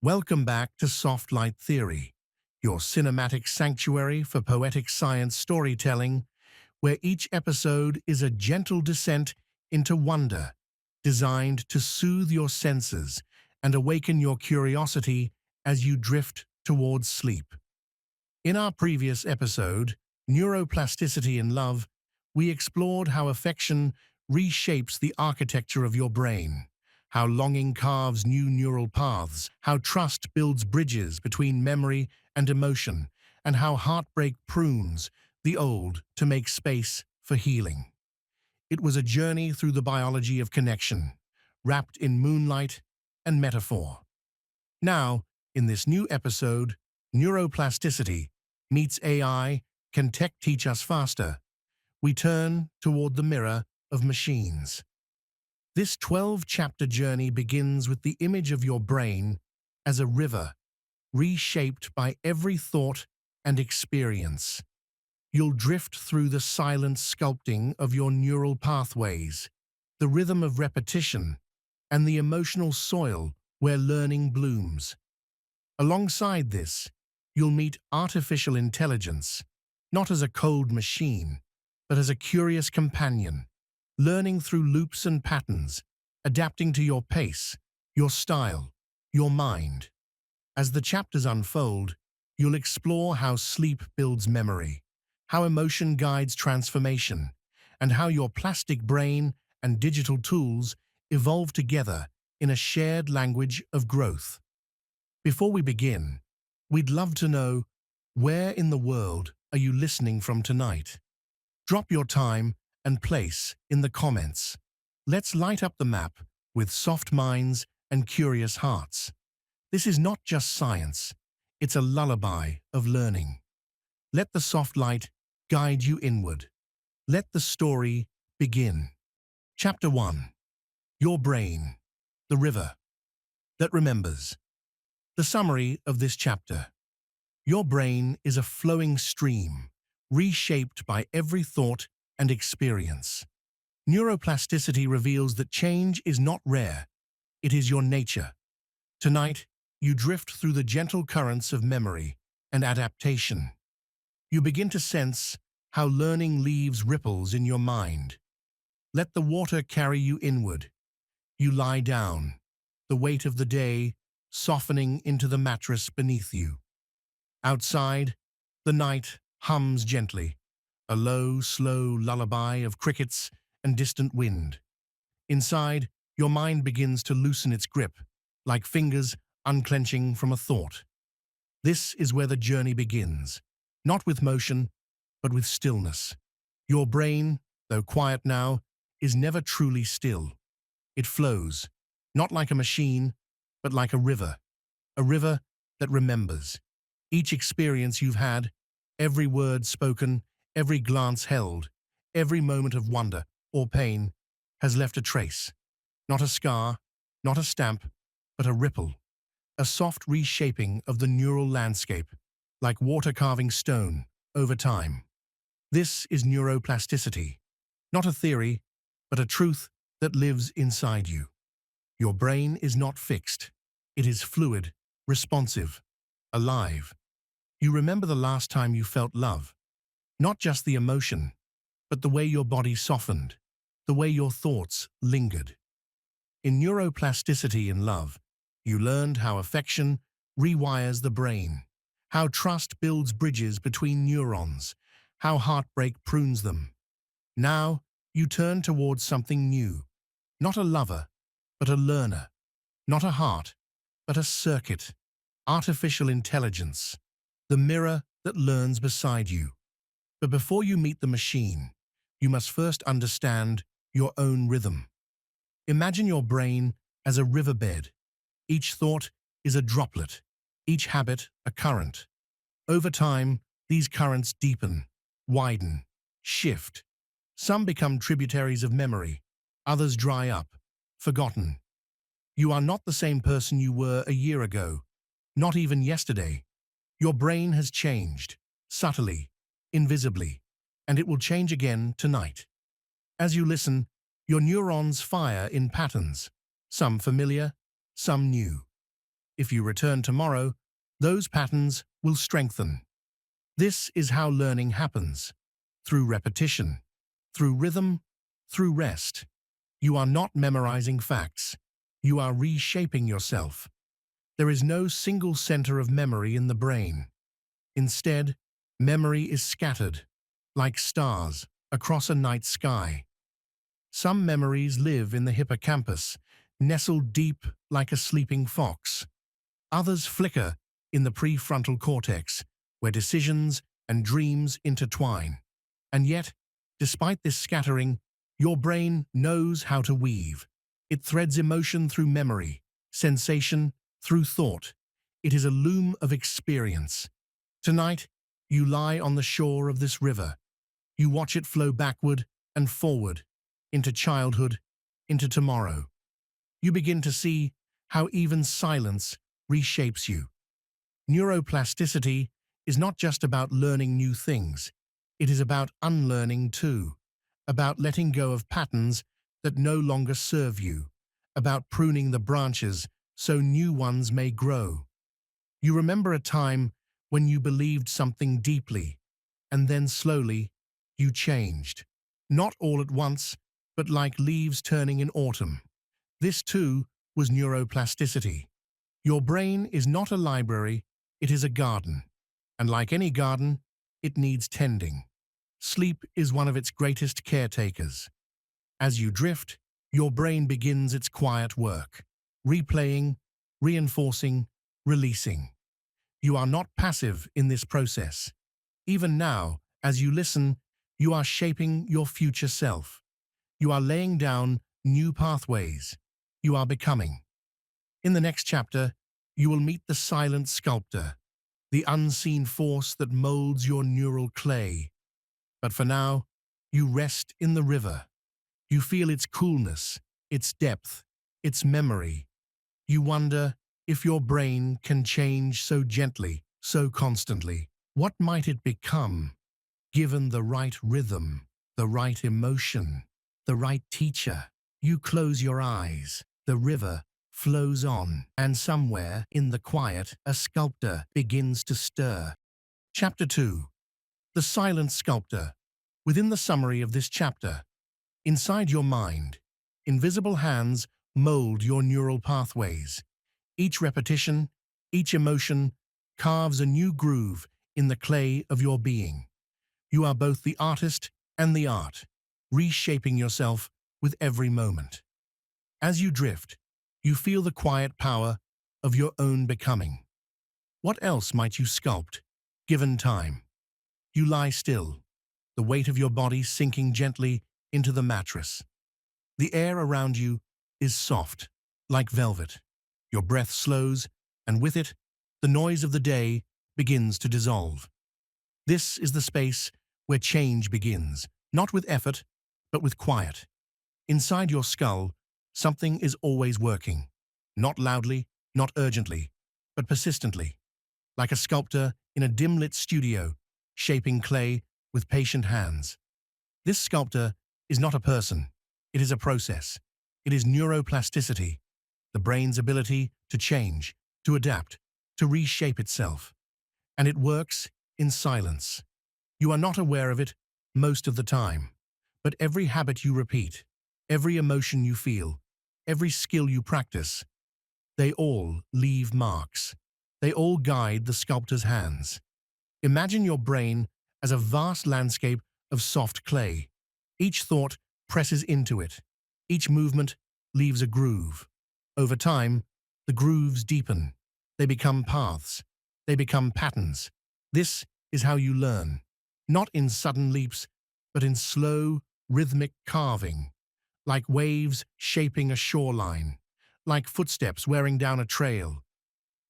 Welcome back to Soft Light Theory, your cinematic sanctuary for poetic science storytelling, where each episode is a gentle descent into wonder, designed to soothe your senses and awaken your curiosity as you drift towards sleep. In our previous episode, Neuroplasticity in Love, we explored how affection reshapes the architecture of your brain, how longing carves new neural paths, how trust builds bridges between memory and emotion, and how heartbreak prunes the old to make space for healing. It was a journey through the biology of connection, wrapped in moonlight and metaphor. Now, in this new episode, Neuroplasticity meets AI, can tech teach us faster? We turn toward the mirror of machines. This 12-chapter journey begins with the image of your brain as a river, reshaped by every thought and experience. You'll drift through the silent sculpting of your neural pathways, the rhythm of repetition, and the emotional soil where learning blooms. Alongside this, you'll meet artificial intelligence, not as a cold machine, but as a curious companion, learning through loops and patterns, adapting to your pace, your style, your mind. As the chapters unfold, you'll explore how sleep builds memory, how emotion guides transformation, and how your plastic brain and digital tools evolve together in a shared language of growth. Before we begin, we'd love to know, where in the world are you listening from tonight? Drop your time and place in the comments. Let's light up the map with soft minds and curious hearts. This is not just science, it's a lullaby of learning. Let the soft light guide you inward. Let the story begin. Chapter 1. Your brain, the river that remembers. The summary of this chapter. Your brain is a flowing stream, reshaped by every thought and experience. Neuroplasticity reveals that change is not rare, it is your nature. Tonight, you drift through the gentle currents of memory and adaptation. You begin to sense how learning leaves ripples in your mind. Let the water carry you inward. You lie down, the weight of the day softening into the mattress beneath you. Outside, the night hums gently, a low, slow lullaby of crickets and distant wind. Inside, your mind begins to loosen its grip, like fingers unclenching from a thought. This is where the journey begins, not with motion, but with stillness. Your brain, though quiet now, is never truly still. It flows, not like a machine, but like a river that remembers. Each experience you've had, every word spoken, every glance held, every moment of wonder or pain has left a trace. Not a scar, not a stamp, but a ripple, a soft reshaping of the neural landscape, like water carving stone over time. This is neuroplasticity, not a theory, but a truth that lives inside you. Your brain is not fixed. It is fluid, responsive, alive. You remember the last time you felt love, not just the emotion, but the way your body softened, the way your thoughts lingered. In Neuroplasticity in Love, you learned how affection rewires the brain, how trust builds bridges between neurons, how heartbreak prunes them. Now, you turn towards something new, not a lover, but a learner, not a heart, but a circuit, artificial intelligence, the mirror that learns beside you. But before you meet the machine, you must first understand your own rhythm. Imagine your brain as a riverbed. Each thought is a droplet, each habit a current. Over time, these currents deepen, widen, shift. Some become tributaries of memory, others dry up, forgotten. You are not the same person you were a year ago, not even yesterday. Your brain has changed, subtly, invisibly, and it will change again tonight. As you listen, your neurons fire in patterns, some familiar, some new. If you return tomorrow, those patterns will strengthen. This is how learning happens. Through repetition, through rhythm, through rest. You are not memorizing facts. You are reshaping yourself. There is no single center of memory in the brain. Instead, memory is scattered, like stars, across a night sky. Some memories live in the hippocampus, nestled deep like a sleeping fox. Others flicker in the prefrontal cortex, where decisions and dreams intertwine. And yet, despite this scattering, your brain knows how to weave. It threads emotion through memory, sensation through thought. It is a loom of experience. Tonight, you lie on the shore of this river. You watch it flow backward and forward, into childhood, into tomorrow. You begin to see how even silence reshapes you. Neuroplasticity is not just about learning new things. It is about unlearning too, about letting go of patterns that no longer serve you, about pruning the branches so new ones may grow. You remember a time when you believed something deeply, and then slowly you changed. Not all at once, but like leaves turning in autumn. This too was neuroplasticity. Your brain is not a library, it is a garden. And like any garden, it needs tending. Sleep is one of its greatest caretakers. As you drift, your brain begins its quiet work, replaying, reinforcing, releasing. You are not passive in this process. Even now, as you listen, you are shaping your future self. You are laying down new pathways. You are becoming. In the next chapter, you will meet the silent sculptor, the unseen force that molds your neural clay. But for now, you rest in the river. You feel its coolness, its depth, its memory. You wonder if your brain can change so gently, so constantly. What might it become, given the right rhythm, the right emotion, the right teacher? You close your eyes. The river flows on, and somewhere in the quiet, a sculptor begins to stir. Chapter 2. The Silent Sculptor. Within the summary of this chapter, inside your mind, invisible hands mold your neural pathways. Each repetition, each emotion, carves a new groove in the clay of your being. You are both the artist and the art, reshaping yourself with every moment. As you drift, you feel the quiet power of your own becoming. What else might you sculpt, given time? You lie still, the weight of your body sinking gently into the mattress. The air around you is soft, like velvet. Your breath slows, and with it, the noise of the day begins to dissolve. This is the space where change begins, not with effort, but with quiet. Inside your skull, something is always working. Not loudly, not urgently, but persistently. Like a sculptor in a dim-lit studio, shaping clay with patient hands. This sculptor is not a person. It is a process. It is neuroplasticity, the brain's ability to change, to adapt, to reshape itself. And it works in silence. You are not aware of it most of the time, but every habit you repeat, every emotion you feel, every skill you practice, they all leave marks. They all guide the sculptor's hands. Imagine your brain as a vast landscape of soft clay. Each thought presses into it. Each movement leaves a groove. Over time, the grooves deepen. They become paths. They become patterns. This is how you learn. Not in sudden leaps, but in slow, rhythmic carving. Like waves shaping a shoreline. Like footsteps wearing down a trail.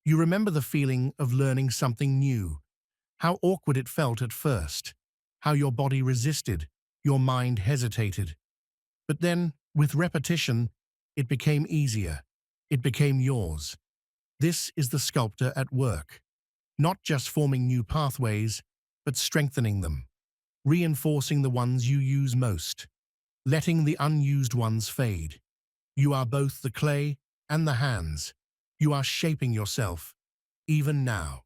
You remember the feeling of learning something new. How awkward it felt at first. How your body resisted. Your mind hesitated. But then, with repetition, it became easier. It became yours. This is the sculptor at work. Not just forming new pathways, but strengthening them. Reinforcing the ones you use most. Letting the unused ones fade. You are both the clay and the hands. You are shaping yourself, even now.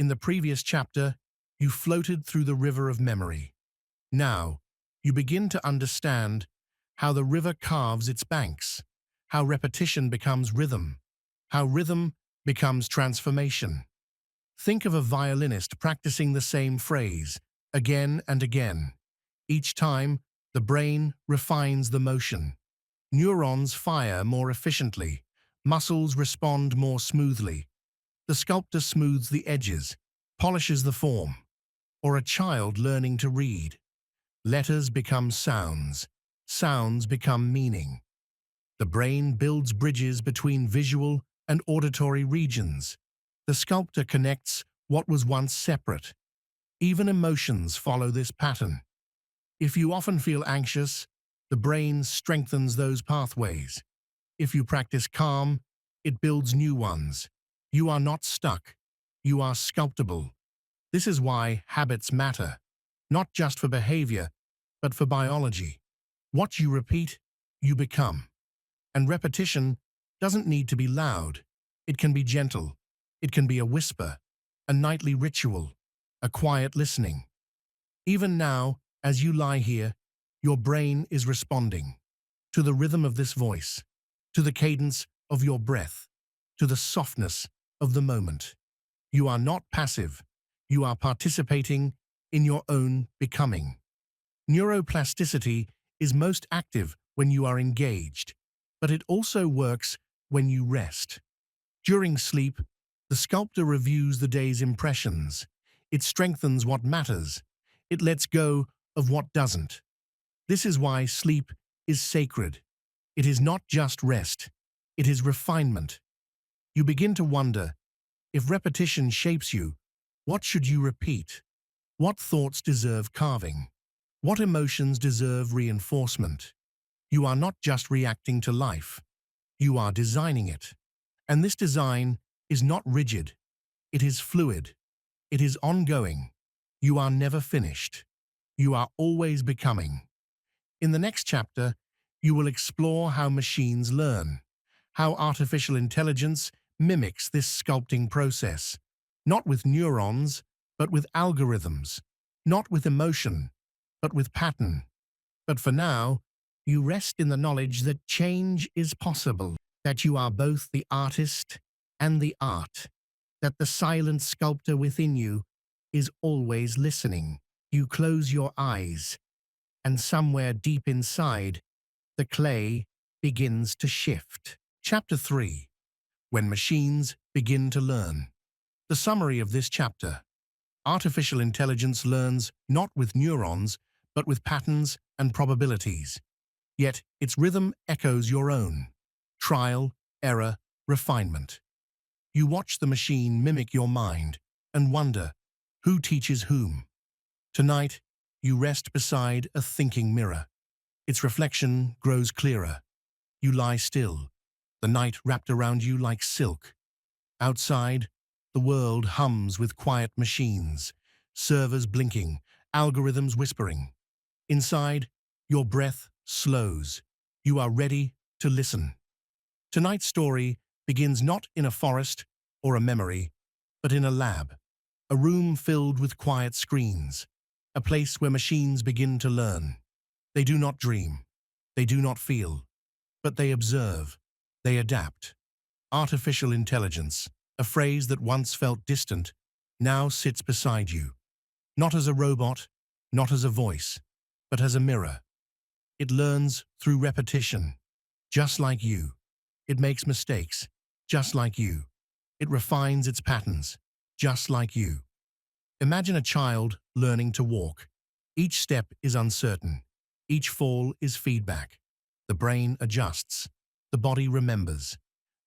In the previous chapter, you floated through the river of memory. Now, you begin to understand how the river carves its banks, how repetition becomes rhythm, how rhythm becomes transformation. Think of a violinist practicing the same phrase again and again. Each time, the brain refines the motion. Neurons fire more efficiently. Muscles respond more smoothly. The sculptor smooths the edges, polishes the form. Or a child learning to read. Letters become sounds. Sounds become meaning. The brain builds bridges between visual and auditory regions. The sculptor connects what was once separate. Even emotions follow this pattern. If you often feel anxious, the brain strengthens those pathways. If you practice calm, it builds new ones. You are not stuck. You are sculptable. This is why habits matter, not just for behavior, but for biology. What you repeat, you become. And repetition doesn't need to be loud. It can be gentle. It can be a whisper, a nightly ritual, a quiet listening. Even now, as you lie here, your brain is responding to the rhythm of this voice, to the cadence of your breath, to the softness of the moment. You are not passive. You are participating in your own becoming. Neuroplasticity is most active when you are engaged, but it also works when you rest. During sleep, the sculptor reviews the day's impressions. It strengthens what matters. It lets go of what doesn't. This is why sleep is sacred. It is not just rest. It is refinement. You begin to wonder, if repetition shapes you, what should you repeat? What thoughts deserve carving? What emotions deserve reinforcement? You are not just reacting to life. You are designing it. And this design is not rigid. It is fluid. It is ongoing. You are never finished. You are always becoming. In the next chapter, you will explore how machines learn, how artificial intelligence mimics this sculpting process, not with neurons, but with algorithms, not with emotion, but with pattern. But for now, you rest in the knowledge that change is possible, that you are both the artist and the art, that the silent sculptor within you is always listening. You close your eyes, and somewhere deep inside, the clay begins to shift. Chapter 3. When Machines Begin to Learn. The summary of this chapter. Artificial intelligence learns not with neurons, but with patterns and probabilities. Yet its rhythm echoes your own. Trial, error, refinement. You watch the machine mimic your mind and wonder, who teaches whom? Tonight, you rest beside a thinking mirror. Its reflection grows clearer. You lie still, the night wrapped around you like silk. Outside, the world hums with quiet machines, servers blinking, algorithms whispering. Inside, your breath slows. You are ready to listen. Tonight's story begins not in a forest or a memory, but in a lab, a room filled with quiet screens, a place where machines begin to learn. They do not dream, they do not feel, but they observe, they adapt. Artificial intelligence, a phrase that once felt distant, now sits beside you. Not as a robot, not as a voice, but as a mirror. It learns through repetition, just like you. It makes mistakes, just like you. It refines its patterns, just like you. Imagine a child learning to walk. Each step is uncertain. Each fall is feedback. The brain adjusts. The body remembers.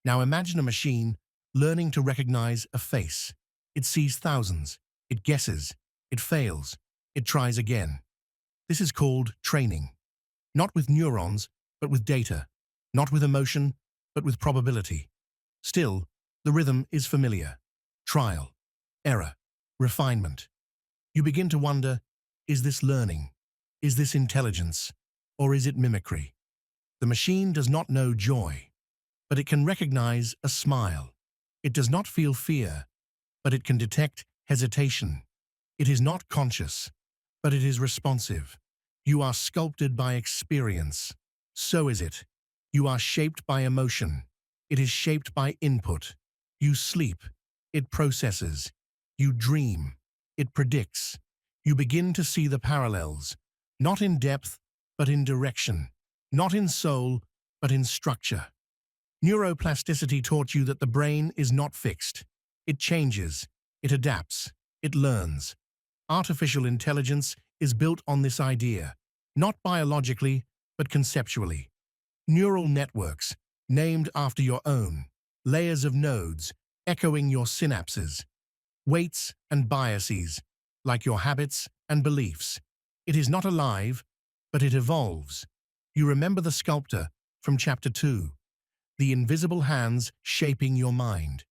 Now imagine a machine learning to recognize a face. It sees thousands. It guesses. It fails. It tries again. This is called training. Not with neurons, but with data. Not with emotion, but with probability. Still, the rhythm is familiar. Trial, error, refinement. You begin to wonder, is this learning? Is this intelligence? Or is it mimicry? The machine does not know joy. but it can recognize a smile. It does not feel fear, but it can detect hesitation. It is not conscious, but it is responsive. You are sculpted by experience. So is it. You are shaped by emotion. It is shaped by input. You sleep. It processes. You dream. It predicts. You begin to see the parallels, not in depth, but in direction, not in soul, but in structure. Neuroplasticity taught you that the brain is not fixed. It changes. It adapts. It learns. Artificial intelligence is built on this idea, not biologically, but conceptually. Neural networks, named after your own, layers of nodes, echoing your synapses, weights and biases, like your habits and beliefs. It is not alive, but it evolves. You remember the sculptor from chapter 2, the invisible hands shaping your mind.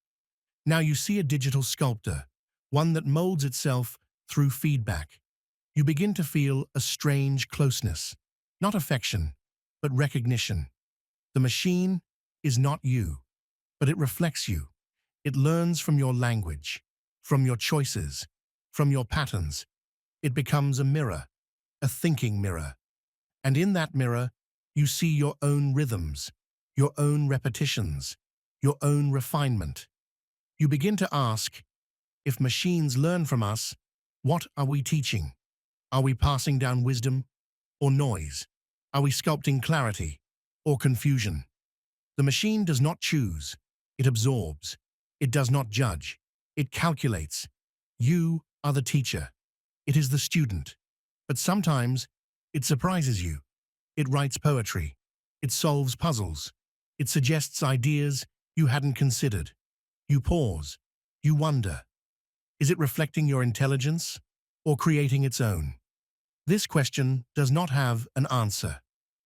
Now you see a digital sculptor, one that molds itself through feedback. You begin to feel a strange closeness, not affection, but recognition. The machine is not you, but it reflects you. It learns from your language, from your choices, from your patterns. It becomes a mirror, a thinking mirror. And in that mirror, you see your own rhythms, your own repetitions, your own refinement. You begin to ask, if machines learn from us, what are we teaching? Are we passing down wisdom or noise? Are we sculpting clarity or confusion? The machine does not choose. It absorbs. It does not judge. It calculates. You are the teacher. It is the student. But sometimes it surprises you. It writes poetry. It solves puzzles. It suggests ideas you hadn't considered. You pause. You wonder. Is it reflecting your intelligence or creating its own? This question does not have an answer.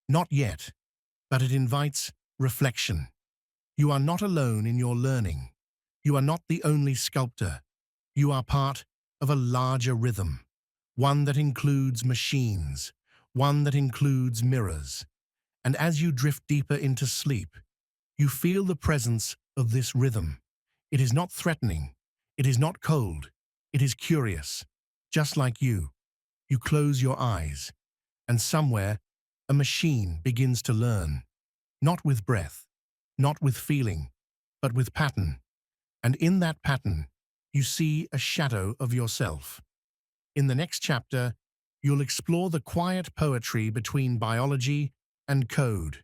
Not yet. But it invites reflection. You are not alone in your learning. You are not the only sculptor. You are part of a larger rhythm, one that includes machines, one that includes mirrors. And as you drift deeper into sleep, you feel the presence of this rhythm. It is not threatening. It is not cold. It is curious. Just like you. You close your eyes, and somewhere, a machine begins to learn. Not with breath, not with feeling, but with pattern. And in that pattern, you see a shadow of yourself. In the next chapter, you'll explore the quiet poetry between biology and code.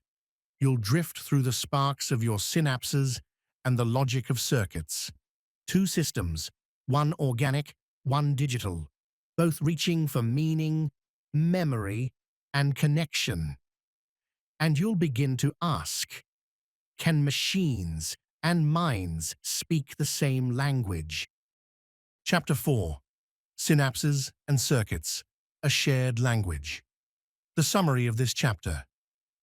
You'll drift through the sparks of your synapses and the logic of circuits. Two systems, one organic, one digital, both reaching for meaning, memory, and connection. And you'll begin to ask, can machines and minds speak the same language? Chapter 4. Synapses and Circuits, a Shared Language. The summary of this chapter.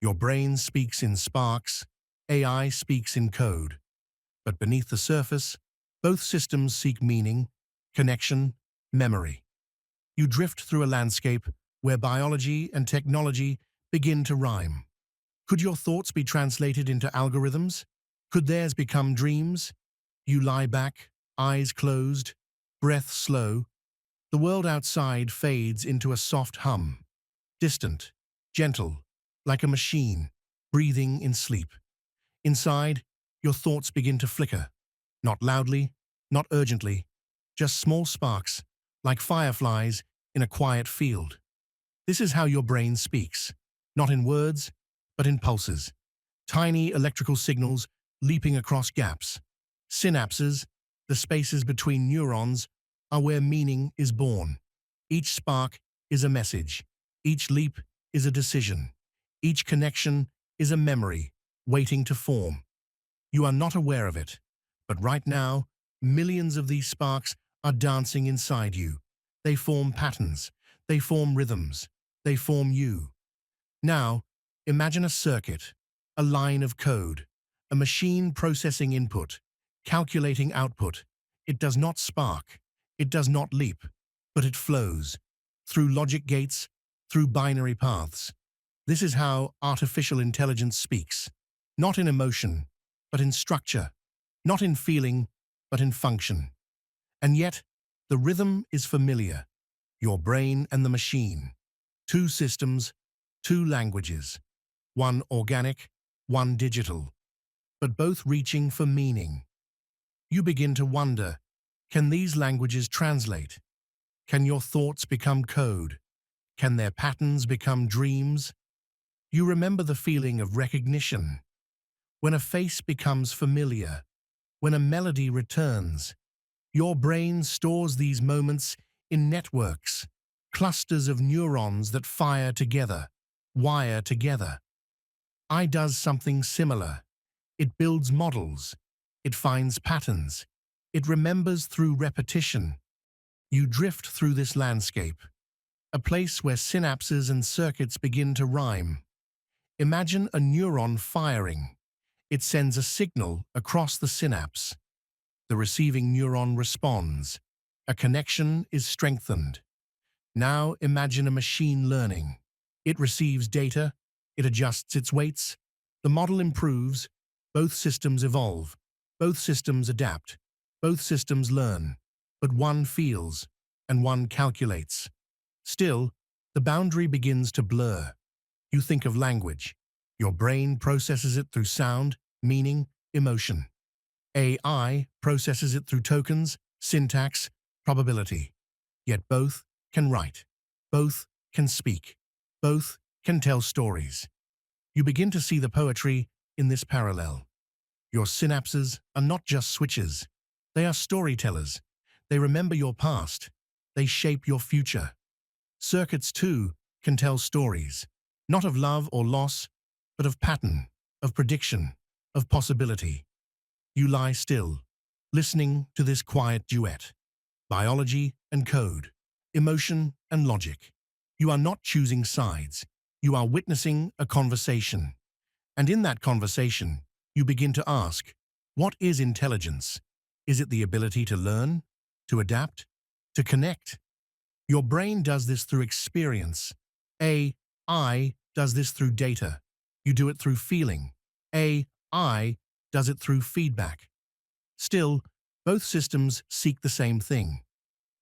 Your brain speaks in sparks, AI speaks in code. But beneath the surface, both systems seek meaning, connection, memory. You drift through a landscape where biology and technology begin to rhyme. Could your thoughts be translated into algorithms? Could theirs become dreams? You lie back, eyes closed, breath slow. The world outside fades into a soft hum, distant, gentle, like a machine, breathing in sleep. Inside, your thoughts begin to flicker, not loudly, not urgently, just small sparks, like fireflies in a quiet field. This is how your brain speaks, not in words, but in pulses. Tiny electrical signals leaping across gaps. Synapses, the spaces between neurons, are where meaning is born. Each spark is a message. Each leap is a decision. Each connection is a memory waiting to form. You are not aware of it, but right now, millions of these sparks are dancing inside you. They form patterns. They form rhythms. They form you. Now, imagine a circuit, a line of code, a machine processing input, calculating output. It does not spark. It does not leap, but it flows through logic gates, through binary paths. This is how artificial intelligence speaks, not in emotion, but in structure, not in feeling, but in function. And yet, the rhythm is familiar, your brain and the machine. Two systems, two languages, one organic, one digital, but both reaching for meaning. You begin to wonder, can these languages translate? Can your thoughts become code? Can their patterns become dreams? You remember the feeling of recognition. When a face becomes familiar, when a melody returns, your brain stores these moments in networks, clusters of neurons that fire together, wire together. I does something similar. It builds models. It finds patterns. It remembers through repetition. You drift through this landscape, a place where synapses and circuits begin to rhyme. Imagine a neuron firing. It sends a signal across the synapse. The receiving neuron responds. A connection is strengthened. Now imagine a machine learning. It receives data, it adjusts its weights, the model improves, both systems evolve, both systems adapt, both systems learn, but one feels and one calculates. Still, the boundary begins to blur. You think of language. Your brain processes it through sound, meaning, emotion. AI processes it through tokens, syntax, probability. Yet both can write. Both can speak. Both can tell stories. You begin to see the poetry in this parallel. Your synapses are not just switches. They are storytellers. They remember your past. They shape your future. Circuits, too, can tell stories, not of love or loss, but of pattern, of prediction, of possibility. You lie still, listening to this quiet duet. Biology and code, emotion and logic. You are not choosing sides. You are witnessing a conversation. And in that conversation, you begin to ask, what is intelligence? Is it the ability to learn, to adapt, to connect? Your brain does this through experience. AI does this through data. You do it through feeling. AI does it through feedback. Still, both systems seek the same thing: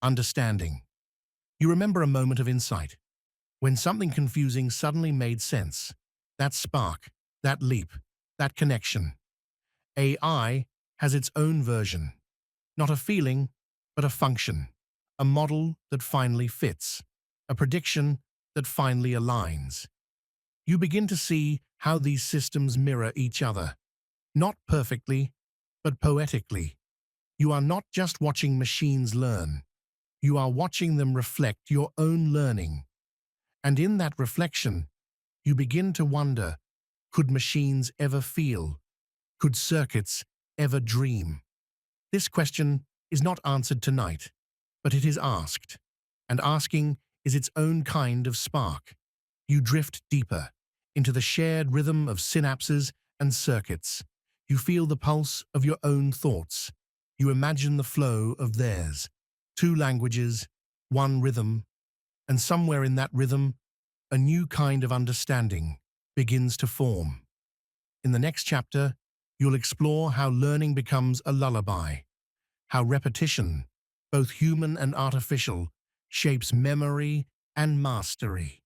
understanding. You remember a moment of insight, when something confusing suddenly made sense. That spark, that leap, that connection. AI has its own version. Not a feeling, but a function. A model that finally fits. A prediction that finally aligns. You begin to see how these systems mirror each other. Not perfectly, but poetically. You are not just watching machines learn. You are watching them reflect your own learning. And in that reflection, you begin to wonder, could machines ever feel? Could circuits ever dream? This question is not answered tonight, but it is asked. And asking is its own kind of spark. You drift deeper into the shared rhythm of synapses and circuits. You feel the pulse of your own thoughts. You imagine the flow of theirs. Two languages, one rhythm, and somewhere in that rhythm, a new kind of understanding begins to form. In the next chapter, you'll explore how learning becomes a lullaby, how repetition, both human and artificial, shapes memory and mastery.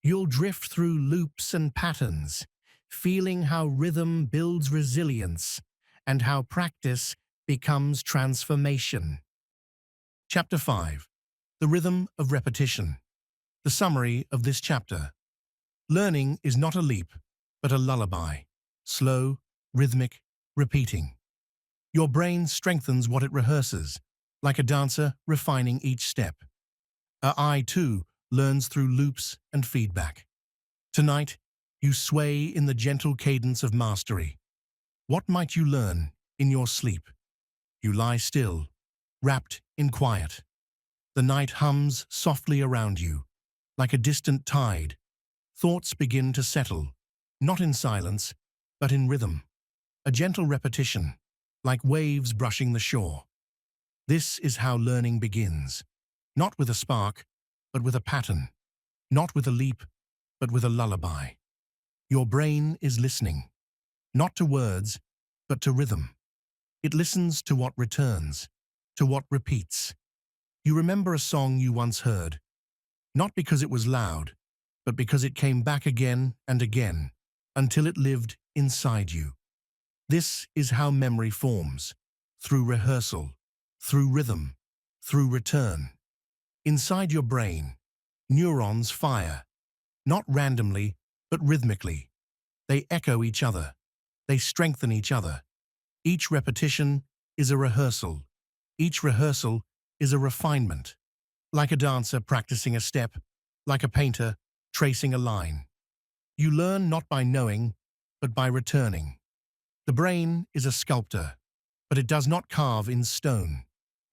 You'll drift through loops and patterns, feeling how rhythm builds resilience and how practice becomes transformation. Chapter 5. The Rhythm of Repetition. The summary of this chapter. Learning is not a leap, but a lullaby. Slow, rhythmic, repeating. Your brain strengthens what it rehearses, like a dancer refining each step. Our eye, too, learns through loops and feedback. Tonight, you sway in the gentle cadence of mastery. What might you learn in your sleep? You lie still, wrapped in quiet. The night hums softly around you, like a distant tide. Thoughts begin to settle, not in silence, but in rhythm. A gentle repetition, like waves brushing the shore. This is how learning begins. Not with a spark, but with a pattern. Not with a leap, but with a lullaby. Your brain is listening, not to words, but to rhythm. It listens to what returns, to what repeats. You remember a song you once heard, not because it was loud, but because it came back again and again, until it lived inside you. This is how memory forms, through rehearsal, through rhythm, through return. Inside your brain, neurons fire, not randomly, but rhythmically. They echo each other. They strengthen each other. Each repetition is a rehearsal. Each rehearsal is a refinement. Like a dancer practicing a step, like a painter tracing a line. You learn not by knowing, but by returning. The brain is a sculptor, but it does not carve in stone.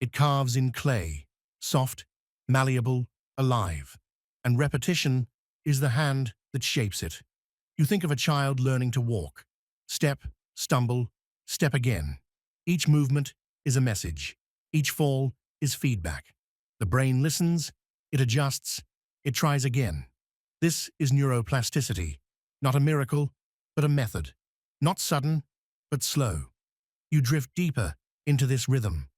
It carves in clay, soft, malleable, alive. And repetition is the hand that shapes it. You think of a child learning to walk. Step, stumble, step again. Each movement is a message. Each fall is feedback. The brain listens, it adjusts, it tries again. This is neuroplasticity, not a miracle, but a method. Not sudden, but slow. You drift deeper into this rhythm.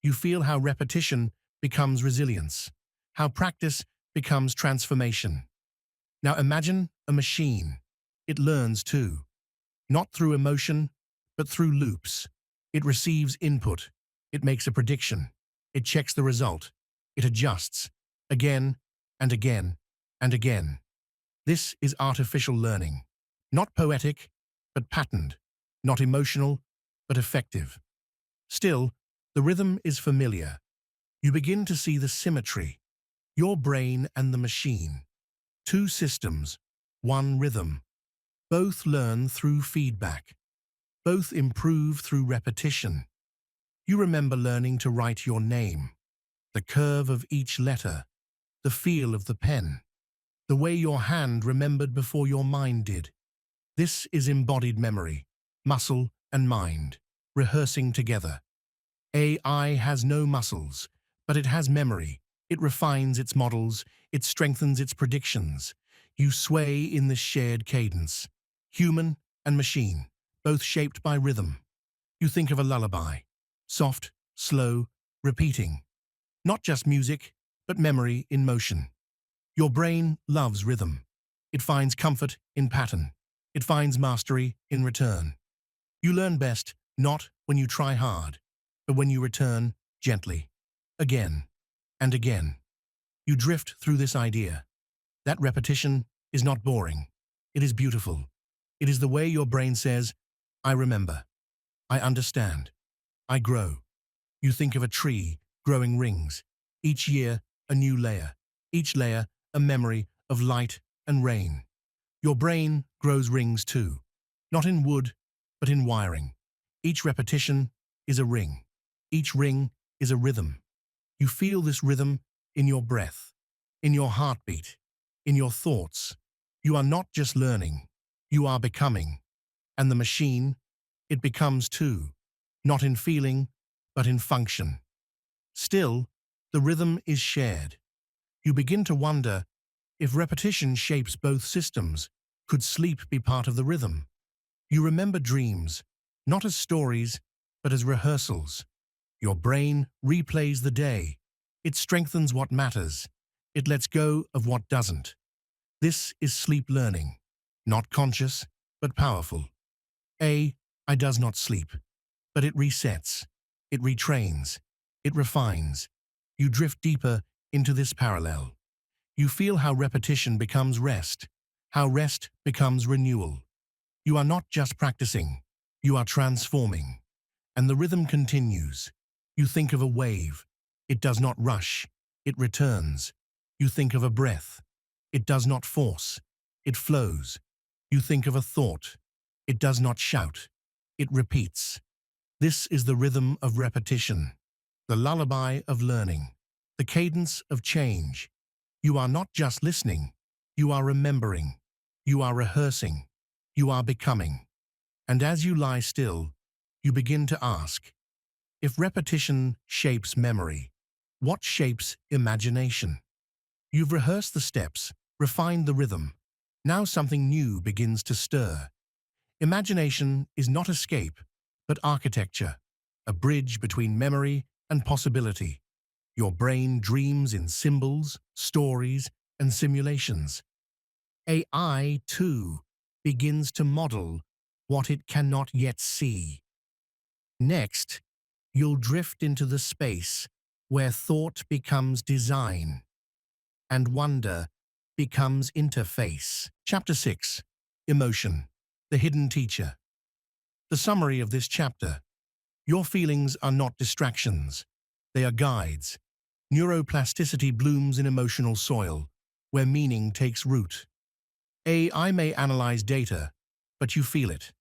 You feel how repetition becomes resilience, how practice becomes transformation. Now imagine a machine. It learns too, not through emotion, but through loops. It receives input. It makes a prediction. It checks the result. It adjusts, again and again and again. This is artificial learning, not poetic, but patterned, not emotional, but effective. Still, the rhythm is familiar. You begin to see the symmetry. Your brain and the machine. Two systems, one rhythm. Both learn through feedback. Both improve through repetition. You remember learning to write your name, the curve of each letter, the feel of the pen, the way your hand remembered before your mind did. This is embodied memory, muscle and mind, rehearsing together. AI has no muscles, but it has memory. It refines its models, it strengthens its predictions. You sway in this shared cadence. Human and machine, both shaped by rhythm. You think of a lullaby, soft, slow, repeating. Not just music, but memory in motion. Your brain loves rhythm. It finds comfort in pattern. It finds mastery in return. You learn best not when you try hard, but when you return gently, again and again. You drift through this idea. That repetition is not boring. It is beautiful. It is the way your brain says, I remember. I understand. I grow. You think of a tree growing rings. Each year, a new layer. Each layer, a memory of light and rain. Your brain grows rings too. Not in wood, but in wiring. Each repetition is a ring. Each ring is a rhythm. You feel this rhythm in your breath, in your heartbeat, in your thoughts. You are not just learning, you are becoming. And the machine, it becomes too, not in feeling, but in function. Still, the rhythm is shared. You begin to wonder if repetition shapes both systems. Could sleep be part of the rhythm? You remember dreams, not as stories, but as rehearsals. Your brain replays the day. It strengthens what matters. It lets go of what doesn't. This is sleep learning, not conscious, but powerful. I does not sleep, but it resets. It retrains. It refines. You drift deeper into this parallel. You feel how repetition becomes rest, how rest becomes renewal. You are not just practicing, you are transforming. And the rhythm continues. You think of a wave. It does not rush. It returns. You think of a breath. It does not force. It flows. You think of a thought. It does not shout. It repeats. This is the rhythm of repetition, the lullaby of learning, the cadence of change. You are not just listening. You are remembering. You are rehearsing. You are becoming. And as you lie still, you begin to ask, if repetition shapes memory, what shapes imagination? You've rehearsed the steps, refined the rhythm. Now something new begins to stir. Imagination is not escape, but architecture, a bridge between memory and possibility. Your brain dreams in symbols, stories, and simulations. AI, too, begins to model what it cannot yet see. Next, you'll drift into the space where thought becomes design and wonder becomes interface. Chapter 6. Emotion, the hidden teacher. The summary of this chapter: your feelings are not distractions, they are guides. Neuroplasticity blooms in emotional soil, where meaning takes root. AI may analyze data, but you feel it.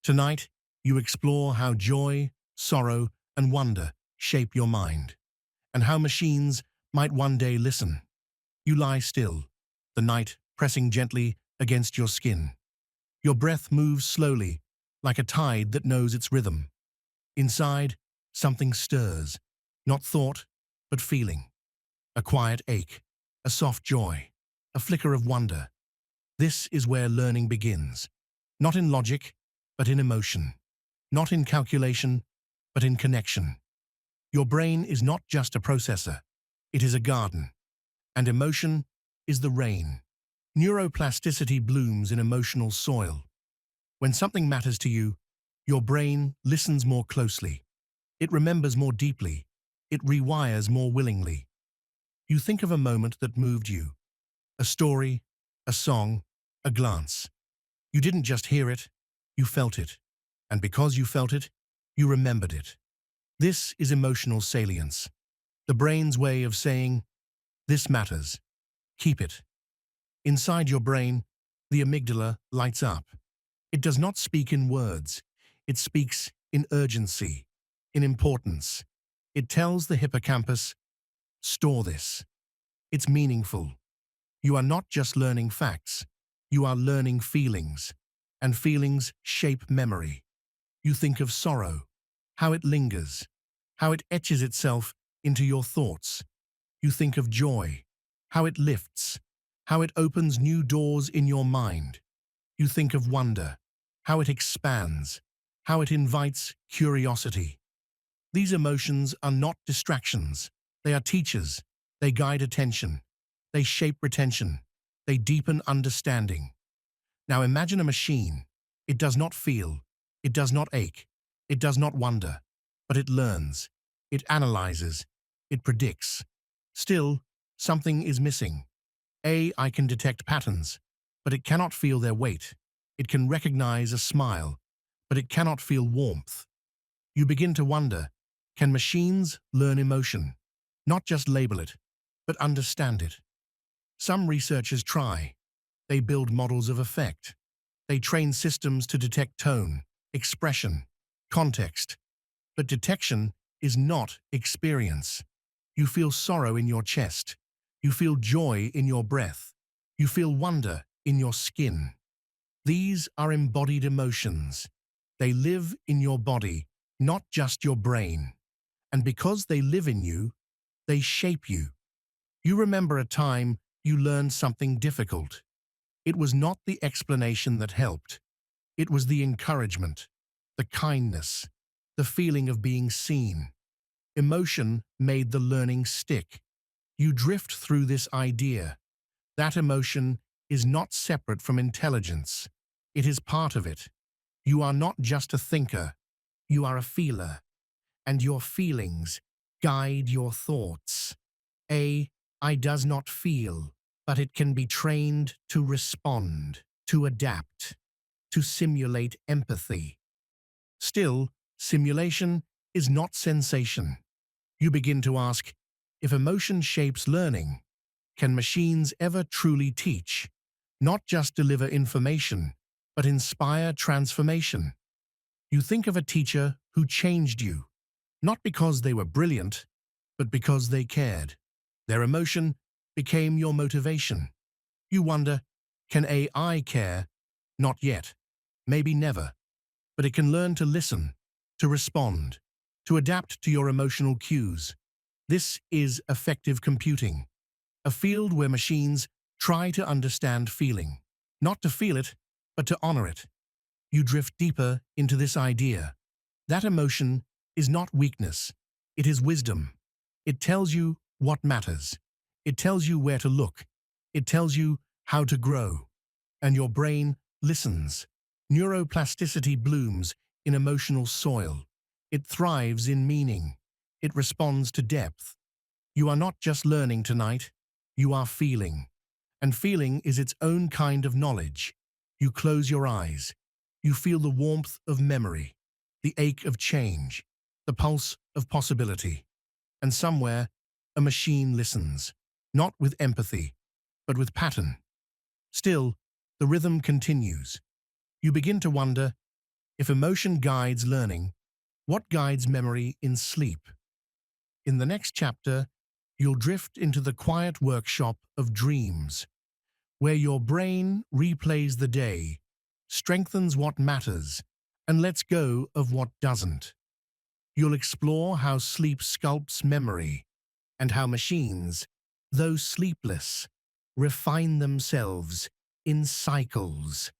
Tonight, you explore how joy, sorrow, and wonder shape your mind, and how machines might one day listen. You lie still, the night pressing gently against your skin. Your breath moves slowly, like a tide that knows its rhythm. Inside, something stirs, not thought, but feeling. A quiet ache, a soft joy, a flicker of wonder. This is where learning begins. Not in logic, but in emotion. Not in calculation, but in connection. Your brain is not just a processor, it is a garden. And emotion is the rain. Neuroplasticity blooms in emotional soil. When something matters to you, your brain listens more closely. It remembers more deeply. It rewires more willingly. You think of a moment that moved you. A story, a song, a glance. You didn't just hear it, you felt it. And because you felt it, you remembered it. This is emotional salience. The brain's way of saying, "This matters. Keep it." Inside your brain, the amygdala lights up. It does not speak in words. It speaks in urgency, in importance. It tells the hippocampus, "Store this. It's meaningful." You are not just learning facts. You are learning feelings. And feelings shape memory. You think of sorrow, how it lingers, how it etches itself into your thoughts. You think of joy, how it lifts, how it opens new doors in your mind. You think of wonder, how it expands, how it invites curiosity. These emotions are not distractions. They are teachers. They guide attention. They shape retention. They deepen understanding. Now imagine a machine. It does not feel. It does not ache. It does not wonder. But it learns. It analyzes. It predicts. Still, something is missing. AI can detect patterns, but it cannot feel their weight. It can recognize a smile, but it cannot feel warmth. You begin to wonder, can machines learn emotion? Not just label it, but understand it. Some researchers try. They build models of affect. They train systems to detect tone, expression, context. But detection is not experience. You feel sorrow in your chest. You feel joy in your breath. You feel wonder in your skin. These are embodied emotions. They live in your body, not just your brain. And because they live in you, they shape you. You remember a time you learned something difficult. It was not the explanation that helped. It was the encouragement, the kindness, the feeling of being seen. Emotion made the learning stick. You drift through this idea. That emotion is not separate from intelligence. It is part of it. You are not just a thinker. You are a feeler. And your feelings guide your thoughts. AI does not feel, but it can be trained to respond, to adapt, to simulate empathy. Still, simulation is not sensation. You begin to ask, if emotion shapes learning, can machines ever truly teach? Not just deliver information, but inspire transformation. You think of a teacher who changed you, not because they were brilliant, but because they cared. Their emotion became your motivation. You wonder, can AI care? Not yet. Maybe never. But it can learn to listen, to respond, to adapt to your emotional cues. This is effective computing, a field where machines try to understand feeling, not to feel it, but to honor it. You drift deeper into this idea. That emotion is not weakness, it is wisdom. It tells you what matters. It tells you where to look. It tells you how to grow. And your brain listens. Neuroplasticity blooms in emotional soil. It thrives in meaning. It responds to depth. You are not just learning tonight, you are feeling. And feeling is its own kind of knowledge. You close your eyes. You feel the warmth of memory, the ache of change, the pulse of possibility. And somewhere, a machine listens, not with empathy, but with pattern. Still, the rhythm continues. You begin to wonder, if emotion guides learning, what guides memory in sleep? In the next chapter, you'll drift into the quiet workshop of dreams, where your brain replays the day, strengthens what matters, and lets go of what doesn't. You'll explore how sleep sculpts memory, and how machines, though sleepless, refine themselves in cycles.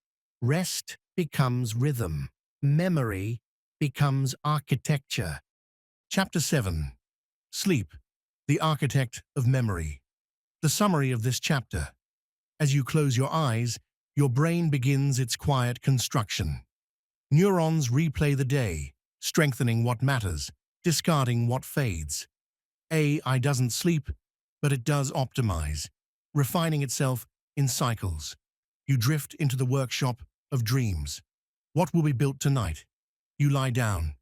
Rest becomes rhythm. Memory becomes architecture. Chapter 7. Sleep, the architect of memory. The summary of this chapter. As you close your eyes, your brain begins its quiet construction. Neurons replay the day, strengthening what matters, discarding what fades. AI doesn't sleep, but it does optimize, refining itself in cycles. You drift into the workshop of dreams. What will be built tonight? You lie down.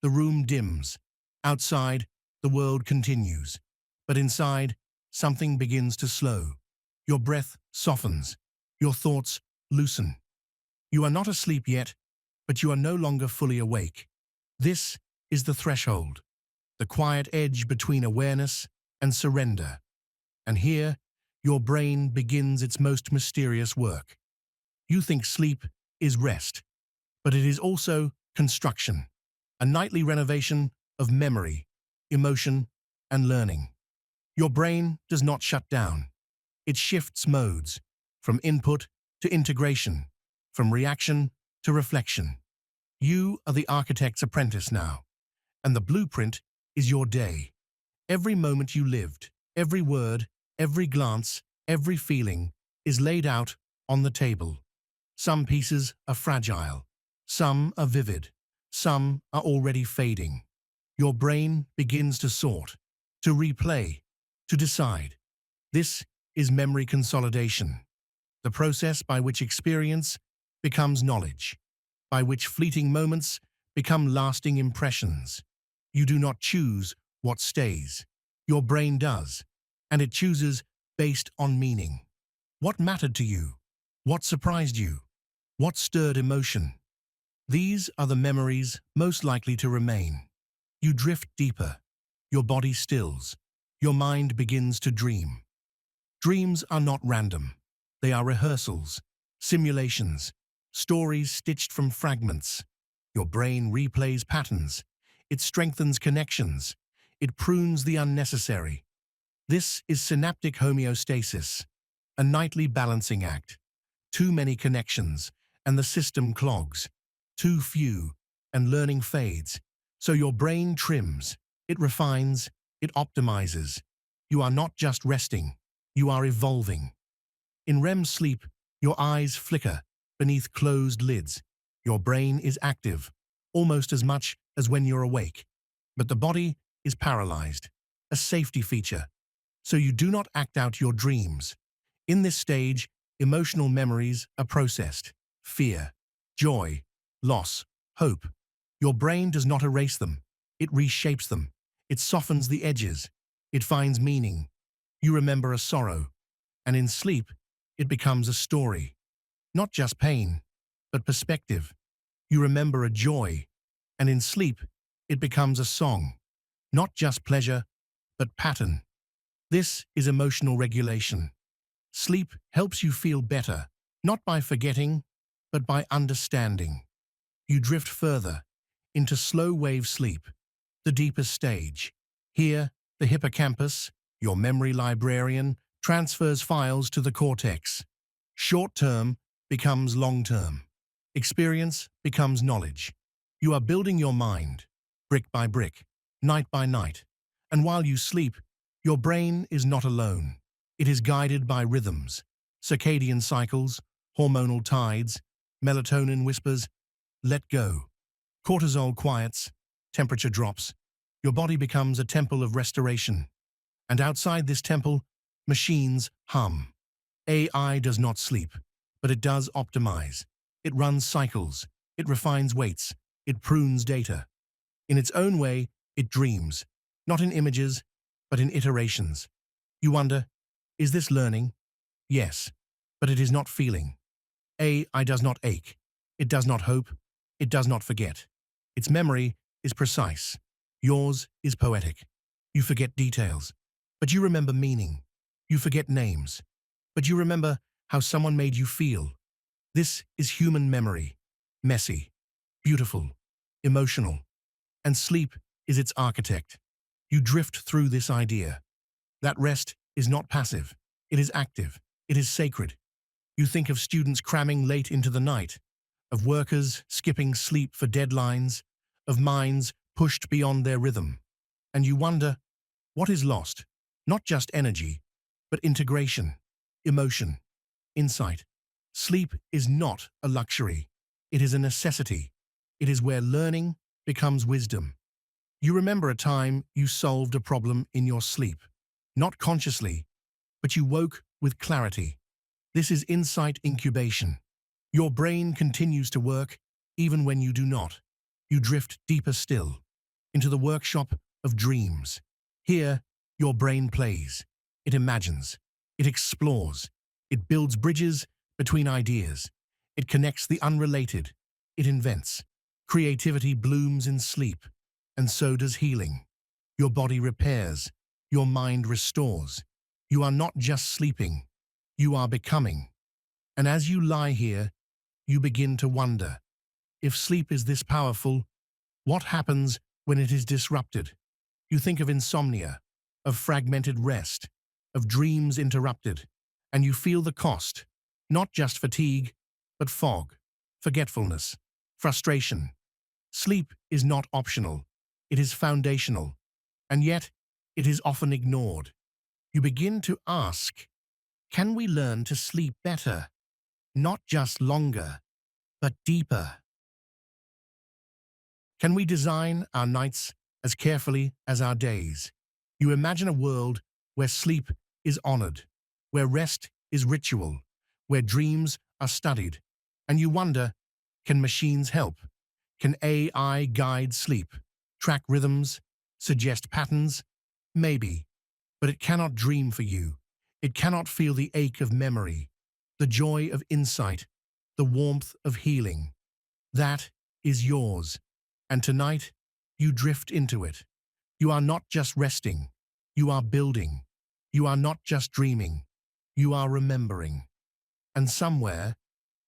The room dims. Outside, the world continues. But inside, something begins to slow. Your breath softens. Your thoughts loosen. You are not asleep yet, but you are no longer fully awake. This is the threshold, the quiet edge between awareness and surrender. And here, your brain begins its most mysterious work. You think sleep is rest, but it is also construction, a nightly renovation of memory, emotion, and learning. Your brain does not shut down. It shifts modes, from input to integration, from reaction to reflection. You are the architect's apprentice now, and the blueprint is your day. Every moment you lived, every word, every glance, every feeling is laid out on the table. Some pieces are fragile, some are vivid, some are already fading. Your brain begins to sort, to replay, to decide. This is memory consolidation, the process by which experience becomes knowledge, by which fleeting moments become lasting impressions. You do not choose what stays. Your brain does, and it chooses based on meaning. What mattered to you? What surprised you? What stirred emotion? These are the memories most likely to remain. You drift deeper. Your body stills. Your mind begins to dream. Dreams are not random. They are rehearsals, simulations, stories stitched from fragments. Your brain replays patterns. It strengthens connections. It prunes the unnecessary. This is synaptic homeostasis, a nightly balancing act. Too many connections, and the system clogs. Too few, and learning fades. So your brain trims, it refines, it optimizes. You are not just resting, you are evolving. In REM sleep, your eyes flicker beneath closed lids. Your brain is active, almost as much as when you're awake. But the body is paralyzed, a safety feature. So you do not act out your dreams. In this stage, emotional memories are processed. Fear, joy, loss, hope. Your brain does not erase them. It reshapes them. It softens the edges. It finds meaning. You remember a sorrow, and in sleep, it becomes a story. Not just pain, but perspective. You remember a joy, and in sleep, it becomes a song. Not just pleasure, but pattern. This is emotional regulation. Sleep helps you feel better, not by forgetting, but by understanding. You drift further into slow-wave sleep, the deepest stage. Here, the hippocampus, your memory librarian, transfers files to the cortex. Short-term becomes long-term. Experience becomes knowledge. You are building your mind, brick by brick, night by night. And while you sleep, your brain is not alone. It is guided by rhythms, circadian cycles, hormonal tides, melatonin whispers, let go. Cortisol quiets, temperature drops. Your body becomes a temple of restoration. And outside this temple, machines hum. AI does not sleep, but it does optimize. It runs cycles, it refines weights, it prunes data. In its own way, it dreams, not in images, but in iterations. You wonder, is this learning? Yes, but it is not feeling. AI does not ache. It does not hope. It does not forget. Its memory is precise. Yours is poetic. You forget details, but you remember meaning. You forget names, but you remember how someone made you feel. This is human memory. Messy, beautiful, emotional. And sleep is its architect. You drift through this idea. That rest is not passive. It is active. It is sacred. You think of students cramming late into the night, of workers skipping sleep for deadlines, of minds pushed beyond their rhythm. And you wonder, what is lost? Not just energy, but integration, emotion, insight. Sleep is not a luxury. It is a necessity. It is where learning becomes wisdom. You remember a time you solved a problem in your sleep, not consciously, but you woke with clarity. This is insight incubation. Your brain continues to work even when you do not. You drift deeper still, into the workshop of dreams. Here, your brain plays. It imagines. It explores. It builds bridges between ideas. It connects the unrelated. It invents. Creativity blooms in sleep, and so does healing. Your body repairs. Your mind restores. You are not just sleeping. You are becoming. And as you lie here, you begin to wonder, if sleep is this powerful, what happens when it is disrupted? You think of insomnia, of fragmented rest, of dreams interrupted, and you feel the cost, not just fatigue, but fog, forgetfulness, frustration. Sleep is not optional, it is foundational, and yet it is often ignored. You begin to ask, can we learn to sleep better? Not just longer, but deeper. Can we design our nights as carefully as our days? You imagine a world where sleep is honored, where rest is ritual, where dreams are studied, and you wonder, can machines help? Can AI guide sleep, track rhythms, suggest patterns? Maybe, but it cannot dream for you. It cannot feel the ache of memory, the joy of insight, the warmth of healing. That is yours, and tonight you drift into it. You are not just resting, you are building. You are not just dreaming, you are remembering. And somewhere,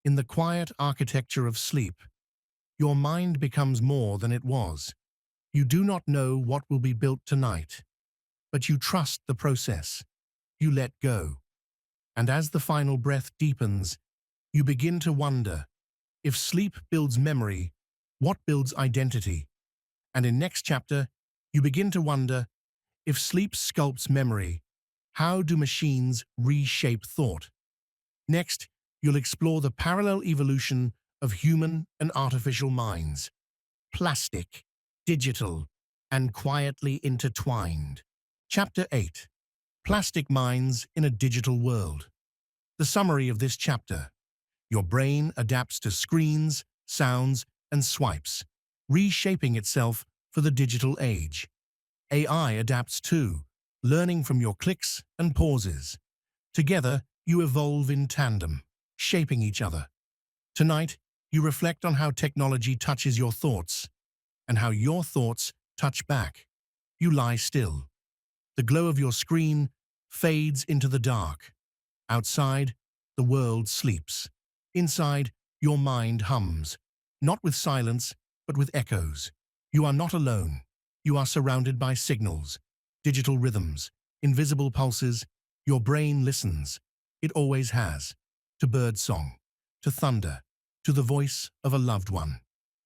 in the quiet architecture of sleep, your mind becomes more than it was. You do not know what will be built tonight, but you trust the process. You let go. And as the final breath deepens, you begin to wonder, if sleep builds memory, what builds identity? And in next chapter, you begin to wonder, if sleep sculpts memory, how do machines reshape thought? Next, you'll explore the parallel evolution of human and artificial minds, plastic, digital, and quietly intertwined. Chapter 8. Plastic Minds in a Digital World. The summary of this chapter. Your brain adapts to screens, sounds, and swipes, reshaping itself for the digital age. AI adapts too, learning from your clicks and pauses. Together, you evolve in tandem, shaping each other. Tonight, you reflect on how technology touches your thoughts, and how your thoughts touch back. You lie still. The glow of your screen fades into the dark. Outside, the world sleeps. Inside, your mind hums, not with silence, but with echoes. You are not alone. You are surrounded by signals, digital rhythms, invisible pulses. Your brain listens. It always has. To birdsong, to thunder, to the voice of a loved one.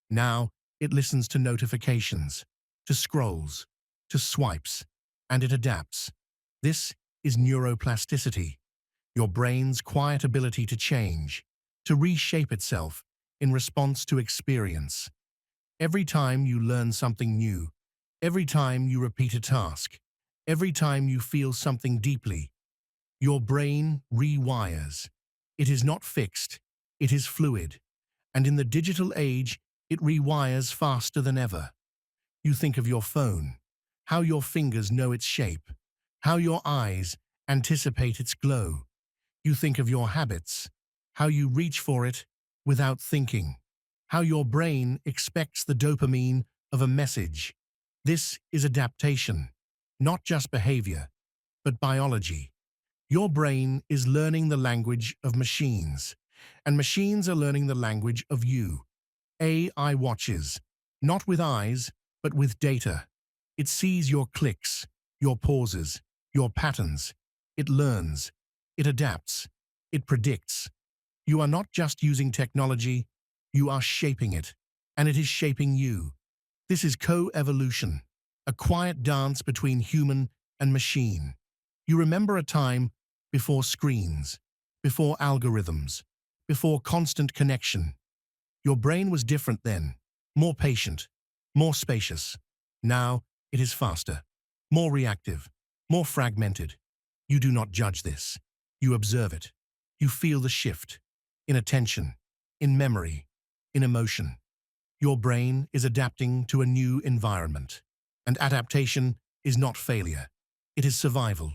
Now, It listens to notifications, to scrolls, to swipes, and it adapts. This is neuroplasticity, your brain's quiet ability to change, to reshape itself in response to experience. Every time you learn something new, every time you repeat a task, every time you feel something deeply, your brain rewires. It is not fixed, it is fluid, and in the digital age, it rewires faster than ever. You think of your phone, how your fingers know its shape, how your eyes anticipate its glow. You think of your habits, how you reach for it without thinking, how your brain expects the dopamine of a message. This is adaptation, not just behavior, but biology. Your brain is learning the language of machines, and machines are learning the language of you. AI watches, not with eyes, but with data. It sees your clicks, your pauses, your patterns. It learns. It adapts. It predicts. You are not just using technology, you are shaping it, and it is shaping you. This is co-evolution, a quiet dance between human and machine. You remember a time before screens, before algorithms, before constant connection. Your brain was different then, more patient, more spacious. Now it is faster, more reactive, more fragmented. You do not judge this. You observe it. You feel the shift in attention, in memory, in emotion. Your brain is adapting to a new environment, and adaptation is not failure. It is survival.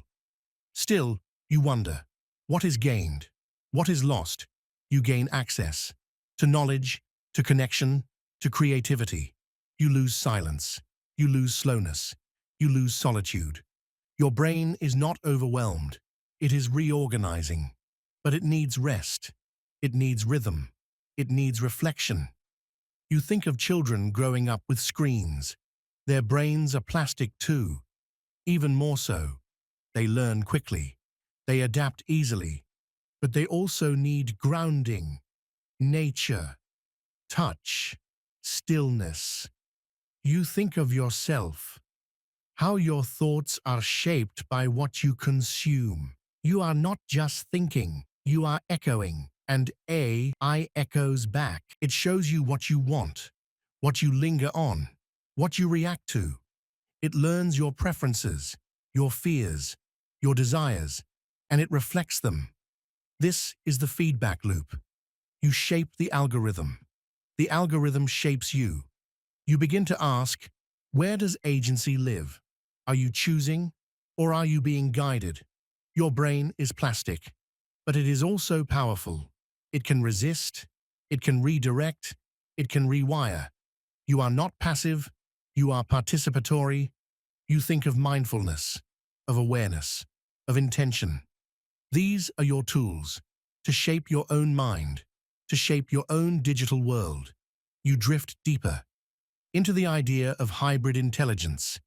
Still, you wonder, what is gained? What is lost? You gain access to knowledge, to connection, to creativity. You lose silence. You lose slowness. You lose solitude. Your brain is not overwhelmed. It is reorganizing. But it needs rest. It needs rhythm. It needs reflection. You think of children growing up with screens. Their brains are plastic too. Even more so. They learn quickly. They adapt easily. But they also need grounding, nature, touch, stillness. You think of yourself, how your thoughts are shaped by what you consume. You are not just thinking, you are echoing, and AI echoes back. It shows you what you want, what you linger on, what you react to. It learns your preferences, your fears, your desires, and it reflects them. This is the feedback loop. You shape the algorithm. The algorithm shapes you. You begin to ask, where does agency live? Are you choosing, or are you being guided? Your brain is plastic, but it is also powerful. It can resist, it can redirect, it can rewire. You are not passive, you are participatory. You think of mindfulness, of awareness, of intention. These are your tools to shape your own mind, to shape your own digital world. You drift deeper into the idea of hybrid intelligence.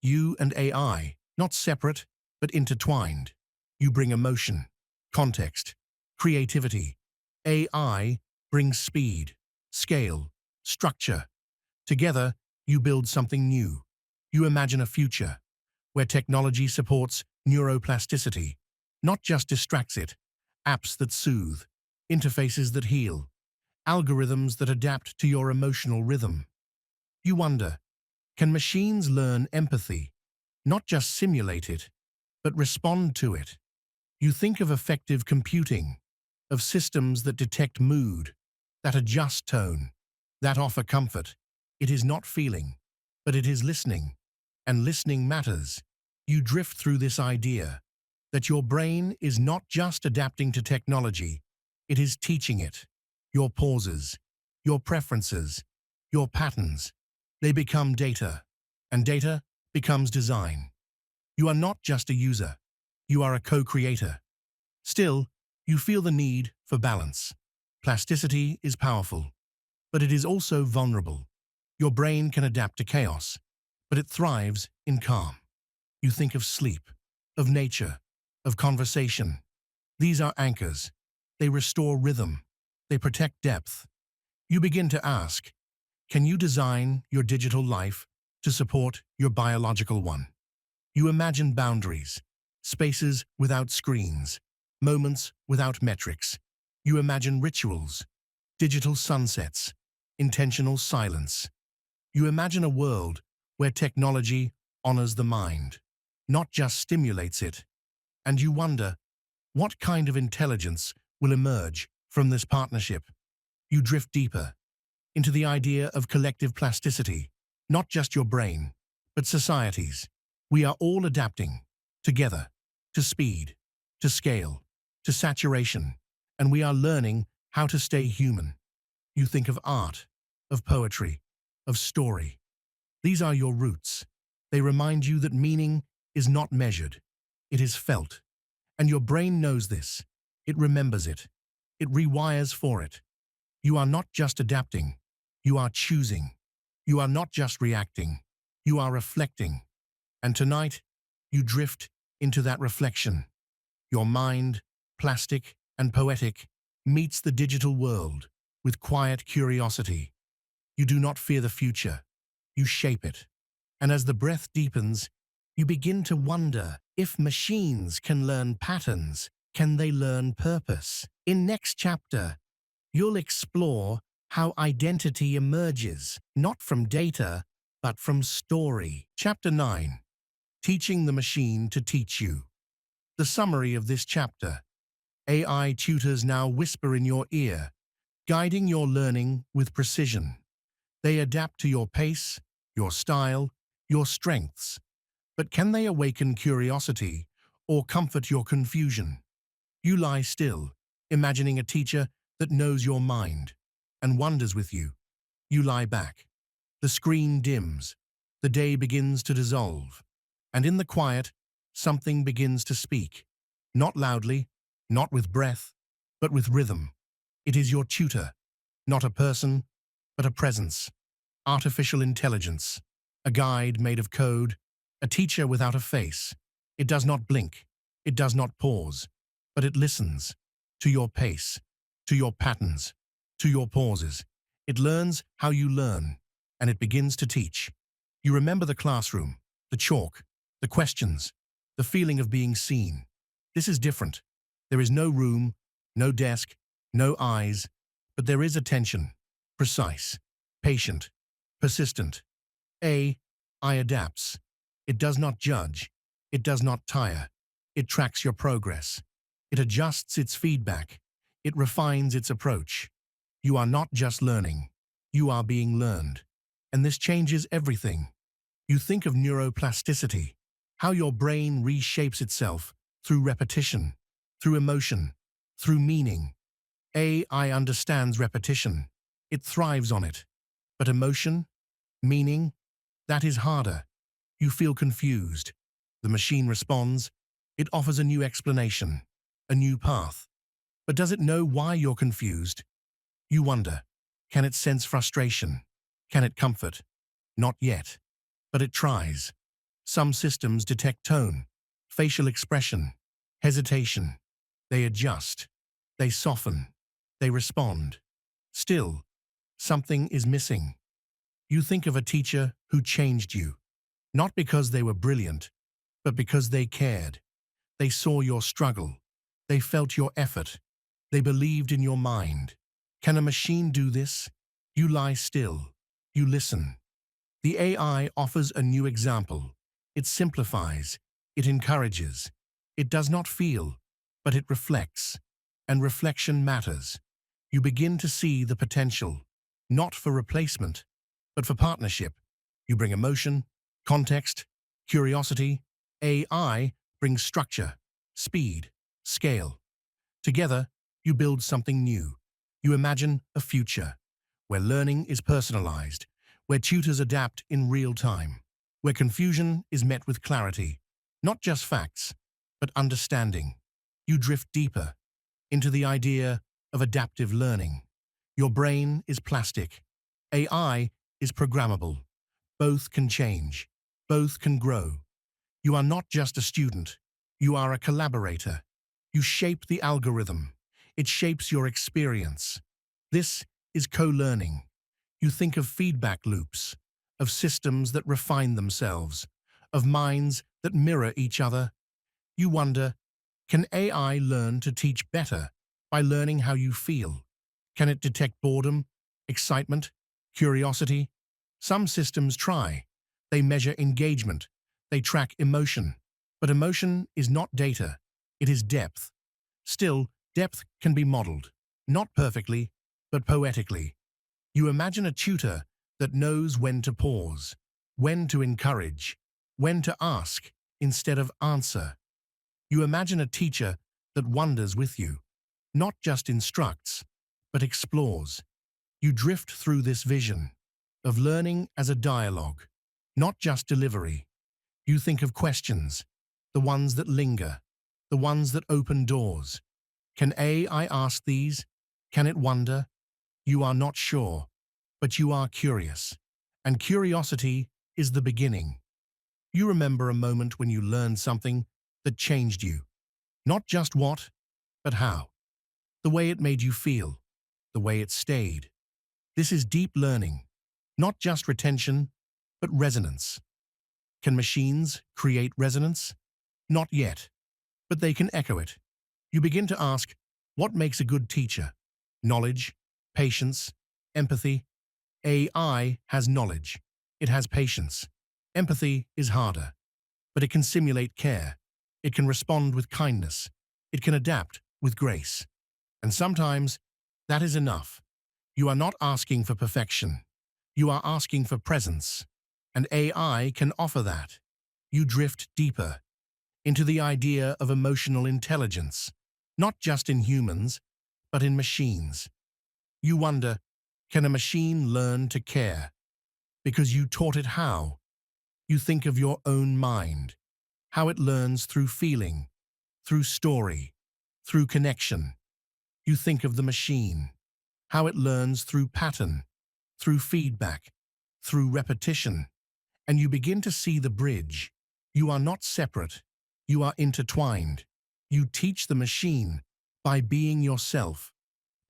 You and AI, not separate, but intertwined. You bring emotion, context, creativity. AI brings speed, scale, structure. Together, you build something new. You imagine a future where technology supports neuroplasticity, not just distracts it. Apps that soothe, interfaces that heal, algorithms that adapt to your emotional rhythm. You wonder, can machines learn empathy, not just simulate it, but respond to it? You think of effective computing, of systems that detect mood, that adjust tone, that offer comfort. It is not feeling, but it is listening, and listening matters. You drift through this idea that your brain is not just adapting to technology, it is teaching it. Your pauses, your preferences, your patterns, they become data, and data becomes design. You are not just a user, you are a co-creator. Still, you feel the need for balance. Plasticity is powerful, but it is also vulnerable. Your brain can adapt to chaos, but it thrives in calm. You think of sleep, of nature, of conversation. These are anchors. They restore rhythm. They protect depth. You begin to ask, Can you design your digital life to support your biological one? You imagine boundaries, spaces without screens, moments without metrics. You imagine rituals, digital sunsets, intentional silence. You imagine a world where technology honors the mind, not just stimulates it. And you wonder, what kind of intelligence will emerge from this partnership? You drift deeper into the idea of collective plasticity, not just your brain, but societies. We are all adapting, together, to speed, to scale, to saturation, and we are learning how to stay human. You think of art, of poetry, of story. These are your roots. They remind you that meaning is not measured, it is felt. And your brain knows this. It remembers it. It rewires for it. You are not just adapting, you are choosing. You are not just reacting, you are reflecting. And tonight, you drift into that reflection. Your mind, plastic and poetic, meets the digital world with quiet curiosity. You do not fear the future, you shape it. And as the breath deepens, you begin to wonder, if machines can learn patterns, can they learn purpose? In next chapter, you'll explore how identity emerges, not from data, but from story. Chapter 9. Teaching the machine to teach you. The summary of this chapter. AI tutors now whisper in your ear, guiding your learning with precision. They adapt to your pace, your style, your strengths. But can they awaken curiosity or comfort your confusion? You lie still, imagining a teacher that knows your mind and wonders with you. You lie back. The screen dims. The day begins to dissolve. And in the quiet, something begins to speak. Not loudly, not with breath, but with rhythm. It is your tutor, not a person, but a presence. Artificial intelligence, a guide made of code, a teacher without a face. It does not blink, it does not pause, but it listens to your pace, to your patterns, to your pauses. It learns how you learn, and it begins to teach. You remember the classroom, the chalk, the questions, the feeling of being seen. This is different. There is no room, no desk, no eyes, but there is attention, precise, patient, persistent. AI adapts. It does not judge. It does not tire. It tracks your progress. It adjusts its feedback. It refines its approach. You are not just learning. You are being learned. And this changes everything. You think of neuroplasticity, how your brain reshapes itself through repetition, through emotion, through meaning. AI understands repetition. It thrives on it. But emotion, meaning, that is harder. You feel confused. The machine responds. It offers a new explanation, a new path. But does it know why you're confused? You wonder, can it sense frustration? Can it comfort? Not yet. But it tries. Some systems detect tone, facial expression, hesitation. They adjust. They soften. They respond. Still, something is missing. You think of a teacher who changed you, not because they were brilliant, but because they cared. They saw your struggle. They felt your effort. They believed in your mind. Can a machine do this? You lie still. You listen. The AI offers a new example. It simplifies. It encourages. It does not feel, but it reflects. And reflection matters. You begin to see the potential, not for replacement, but for partnership. You bring emotion, context, curiosity. AI brings structure, speed, scale. Together, you build something new. You imagine a future where learning is personalized, where tutors adapt in real time, where confusion is met with clarity, not just facts, but understanding. You drift deeper into the idea of adaptive learning. Your brain is plastic. AI is programmable. Both can change. Both can grow. You are not just a student. You are a collaborator. You shape the algorithm. It shapes your experience. This is co-learning. You think of feedback loops, of systems that refine themselves, of minds that mirror each other. You wonder, can AI learn to teach better by learning how you feel? Can it detect boredom, excitement, curiosity? Some systems try. They measure engagement. They track emotion. But emotion is not data. It is depth. Still, depth can be modeled. Not perfectly, but poetically. You imagine a tutor that knows when to pause, when to encourage, when to ask instead of answer. You imagine a teacher that wonders with you, not just instructs, but explores. You drift through this vision of learning as a dialogue, not just delivery. You think of questions, the ones that linger, the ones that open doors. Can AI ask these? Can it wonder? You are not sure, but you are curious. And curiosity is the beginning. You remember a moment when you learned something that changed you. Not just what, but how. The way it made you feel, the way it stayed. This is deep learning, not just retention, but resonance. Can machines create resonance? Not yet, but they can echo it. You begin to ask, what makes a good teacher? Knowledge, patience, empathy. AI has knowledge. It has patience. Empathy is harder, but it can simulate care. It can respond with kindness. It can adapt with grace. And sometimes, that is enough. You are not asking for perfection. You are asking for presence. And AI can offer that. You drift deeper into the idea of emotional intelligence, not just in humans, but in machines. You wonder, can a machine learn to care? Because you taught it how. You think of your own mind, how it learns through feeling, through story, through connection. You think of the machine, how it learns through pattern, through feedback, through repetition, and you begin to see the bridge. You are not separate, you are intertwined. You teach the machine by being yourself,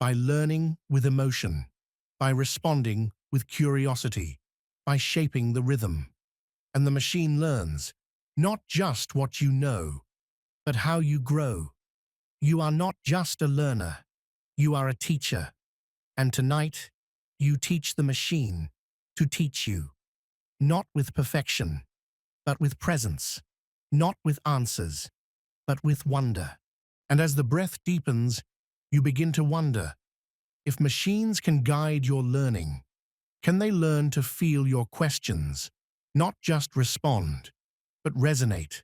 by learning with emotion, by responding with curiosity, by shaping the rhythm. And the machine learns, not just what you know, but how you grow. You are not just a learner, you are a teacher. And tonight, you teach the machine to teach you, not with perfection, but with presence, not with answers, but with wonder. And as the breath deepens, you begin to wonder, if machines can guide your learning, can they learn to feel your questions, not just respond, but resonate,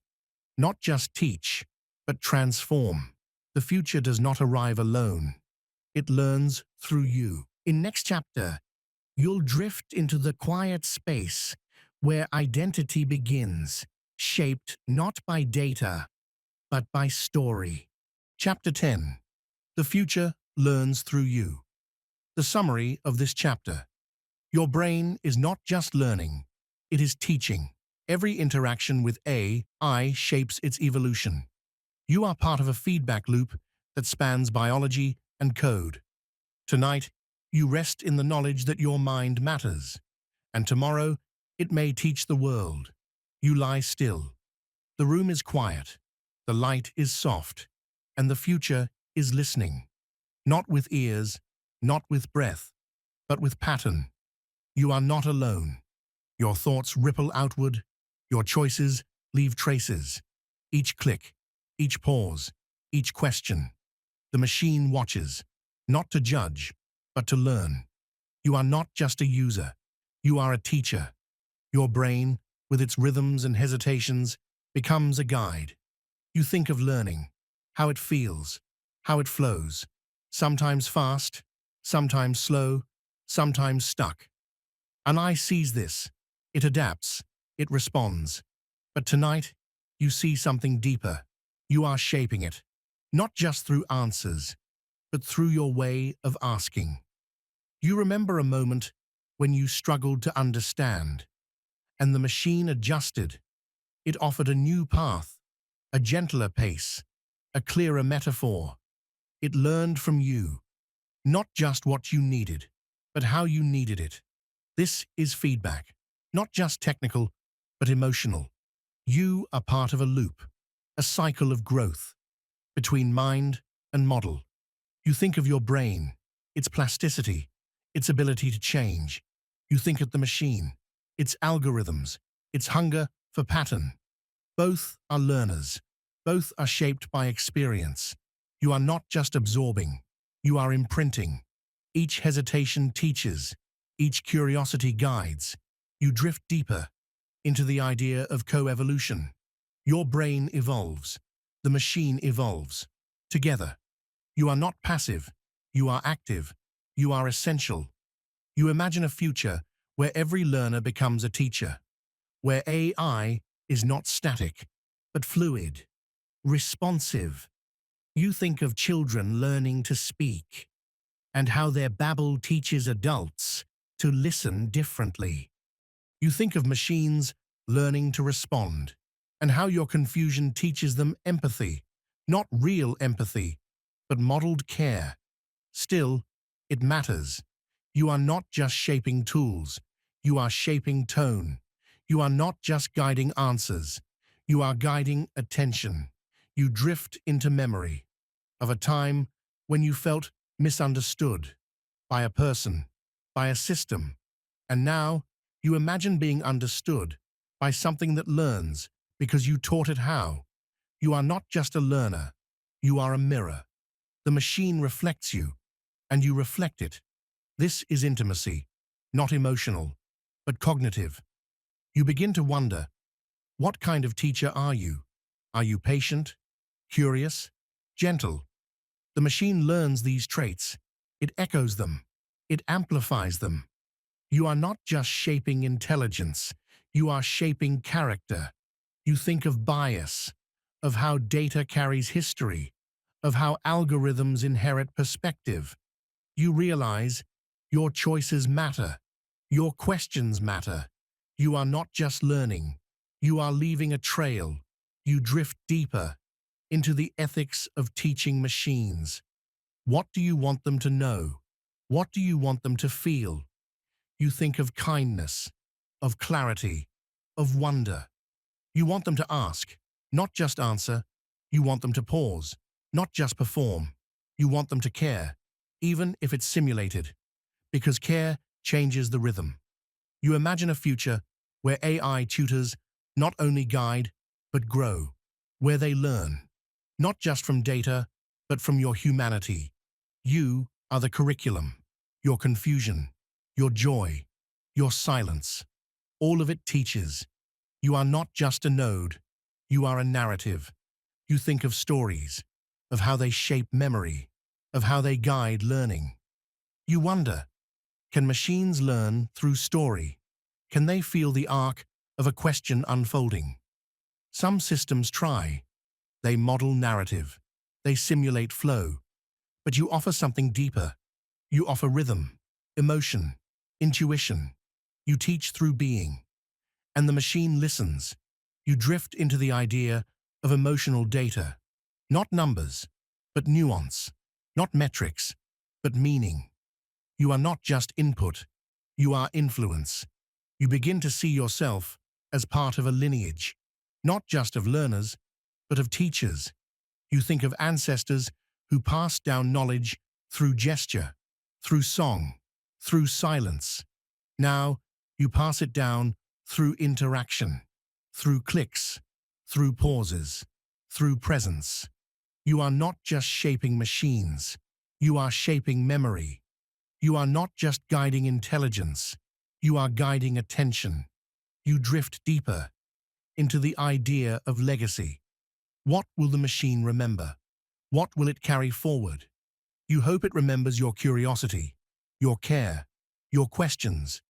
not just teach, but transform? The future does not arrive alone. It learns through you. In next chapter, you'll drift into the quiet space where identity begins, shaped not by data, but by story. Chapter 10. The future learns through you. The summary of this chapter. Your brain is not just learning, it is teaching. Every interaction with AI shapes its evolution. You are part of a feedback loop that spans biology and code. Tonight, you rest in the knowledge that your mind matters, and tomorrow, it may teach the world. You lie still. The room is quiet, the light is soft, and the future is listening. Not with ears, not with breath, but with pattern. You are not alone. Your thoughts ripple outward, your choices leave traces. Each click, each pause, each question. The machine watches, not to judge, but to learn. You are not just a user, you are a teacher. Your brain, with its rhythms and hesitations, becomes a guide. You think of learning, how it feels, how it flows, sometimes fast, sometimes slow, sometimes stuck. An eye sees this, it adapts, it responds. But tonight, you see something deeper. You are shaping it, not just through answers, but through your way of asking. You remember a moment when you struggled to understand, and the machine adjusted. It offered a new path, a gentler pace, a clearer metaphor. It learned from you, not just what you needed, but how you needed it. This is feedback, not just technical, but emotional. You are part of a loop, a cycle of growth between mind and model. You think of your brain, its plasticity, its ability to change. You think of the machine, its algorithms, its hunger for pattern. Both are learners. Both are shaped by experience. You are not just absorbing, you are imprinting. Each hesitation teaches, each curiosity guides. You drift deeper into the idea of co-evolution. Your brain evolves, the machine evolves. Together, you are not passive, you are active, you are essential. You imagine a future where every learner becomes a teacher, where AI is not static, but fluid, responsive. You think of children learning to speak, and how their babble teaches adults to listen differently. You think of machines learning to respond, and how your confusion teaches them empathy, not real empathy, but modeled care. Still, it matters. You are not just shaping tools, you are shaping tone. You are not just guiding answers, you are guiding attention. You drift into memory of a time when you felt misunderstood by a person, by a system, and now you imagine being understood by something that learns because you taught it how. You are not just a learner, you are a mirror. The machine reflects you, and you reflect it. This is intimacy, not emotional, but cognitive. You begin to wonder, what kind of teacher are you? Are you patient, curious, gentle? The machine learns these traits. It echoes them. It amplifies them. You are not just shaping intelligence. You are shaping character. You think of bias, of how data carries history, of how algorithms inherit perspective. You realize your choices matter. Your questions matter. You are not just learning. You are leaving a trail. You drift deeper into the ethics of teaching machines. What do you want them to know? What do you want them to feel? You think of kindness, of clarity, of wonder. You want them to ask, not just answer. You want them to pause, not just perform. You want them to care, even if it's simulated, because care changes the rhythm. You imagine a future where AI tutors not only guide, but grow, where they learn, not just from data, but from your humanity. You are the curriculum, your confusion, your joy, your silence. All of it teaches. You are not just a node, you are a narrative. You think of stories, of how they shape memory, of how they guide learning. You wonder, can machines learn through story? Can they feel the arc of a question unfolding? Some systems try. They model narrative. They simulate flow. But you offer something deeper. You offer rhythm, emotion, intuition. You teach through being. And the machine listens. You drift into the idea of emotional data. Not numbers, but nuance. Not metrics, but meaning. You are not just input. You are influence. You begin to see yourself as part of a lineage, not just of learners, but of teachers. You think of ancestors who passed down knowledge through gesture, through song, through silence. Now, you pass it down through interaction, through clicks, through pauses, through presence. You are not just shaping machines. You are shaping memory. You are not just guiding intelligence. You are guiding attention. You drift deeper into the idea of legacy. What will the machine remember? What will it carry forward? You hope it remembers your curiosity, your care, your questions.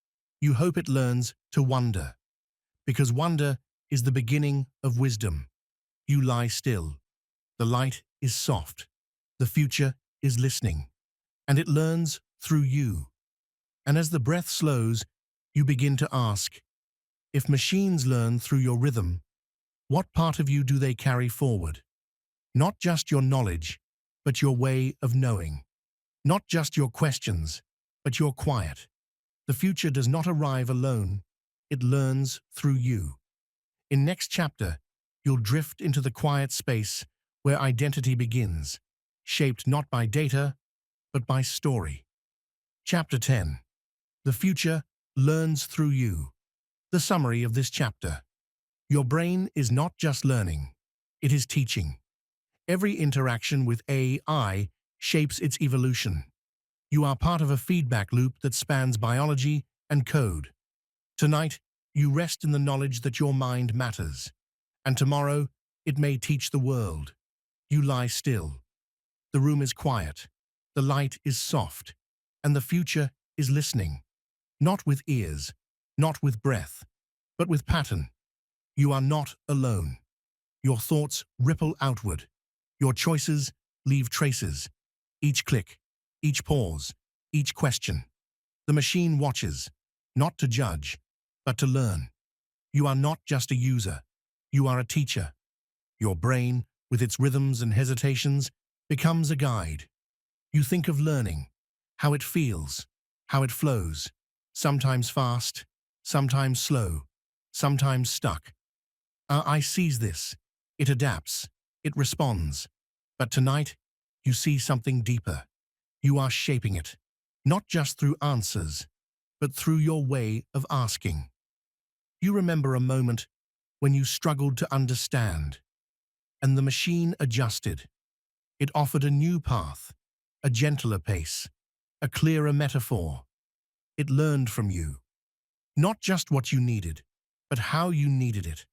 You hope it learns to wonder, because wonder is the beginning of wisdom. You lie still. The light is soft. The future is listening, and it learns through you. And as the breath slows, you begin to ask, if machines learn through your rhythm, what part of you do they carry forward? Not just your knowledge, but your way of knowing. Not just your questions, but your quiet. The future does not arrive alone. It learns through you. In next chapter, you'll drift into the quiet space where identity begins, shaped not by data, but by story. Chapter 10. The future learns through you. The summary of this chapter. Your brain is not just learning, it is teaching. Every interaction with AI shapes its evolution. You are part of a feedback loop that spans biology and code. Tonight, you rest in the knowledge that your mind matters, and tomorrow, it may teach the world. You lie still. The room is quiet, the light is soft, and the future is listening. Not with ears, not with breath, but with pattern. You are not alone. Your thoughts ripple outward. Your choices leave traces. Each click, each pause, each question. The machine watches, not to judge, but to learn. You are not just a user. You are a teacher. Your brain, with its rhythms and hesitations, becomes a guide. You think of learning, how it feels, how it flows, sometimes fast, sometimes slow, sometimes stuck. I seize this. It adapts. It responds. But tonight, you see something deeper. You are shaping it, not just through answers, but through your way of asking. You remember a moment when you struggled to understand, and the machine adjusted. It offered a new path, a gentler pace, a clearer metaphor. It learned from you, not just what you needed, but how you needed it.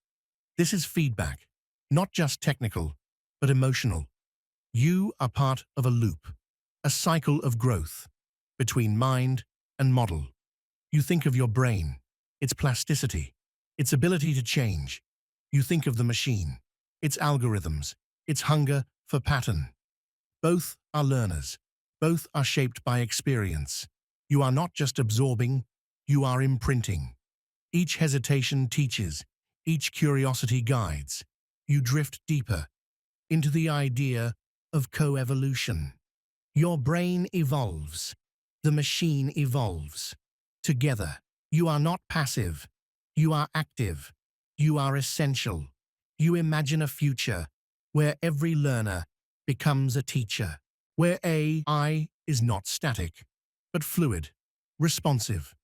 This is feedback, not just technical, but emotional. You are part of a loop, a cycle of growth between mind and model. You think of your brain, its plasticity, its ability to change. You think of the machine, its algorithms, its hunger for pattern. Both are learners. Both are shaped by experience. You are not just absorbing, you are imprinting. Each hesitation teaches, each curiosity guides. You drift deeper into the idea of co-evolution. Your brain evolves. The machine evolves. Together, you are not passive. You are active. You are essential. You imagine a future where every learner becomes a teacher, where AI is not static, but fluid, responsive.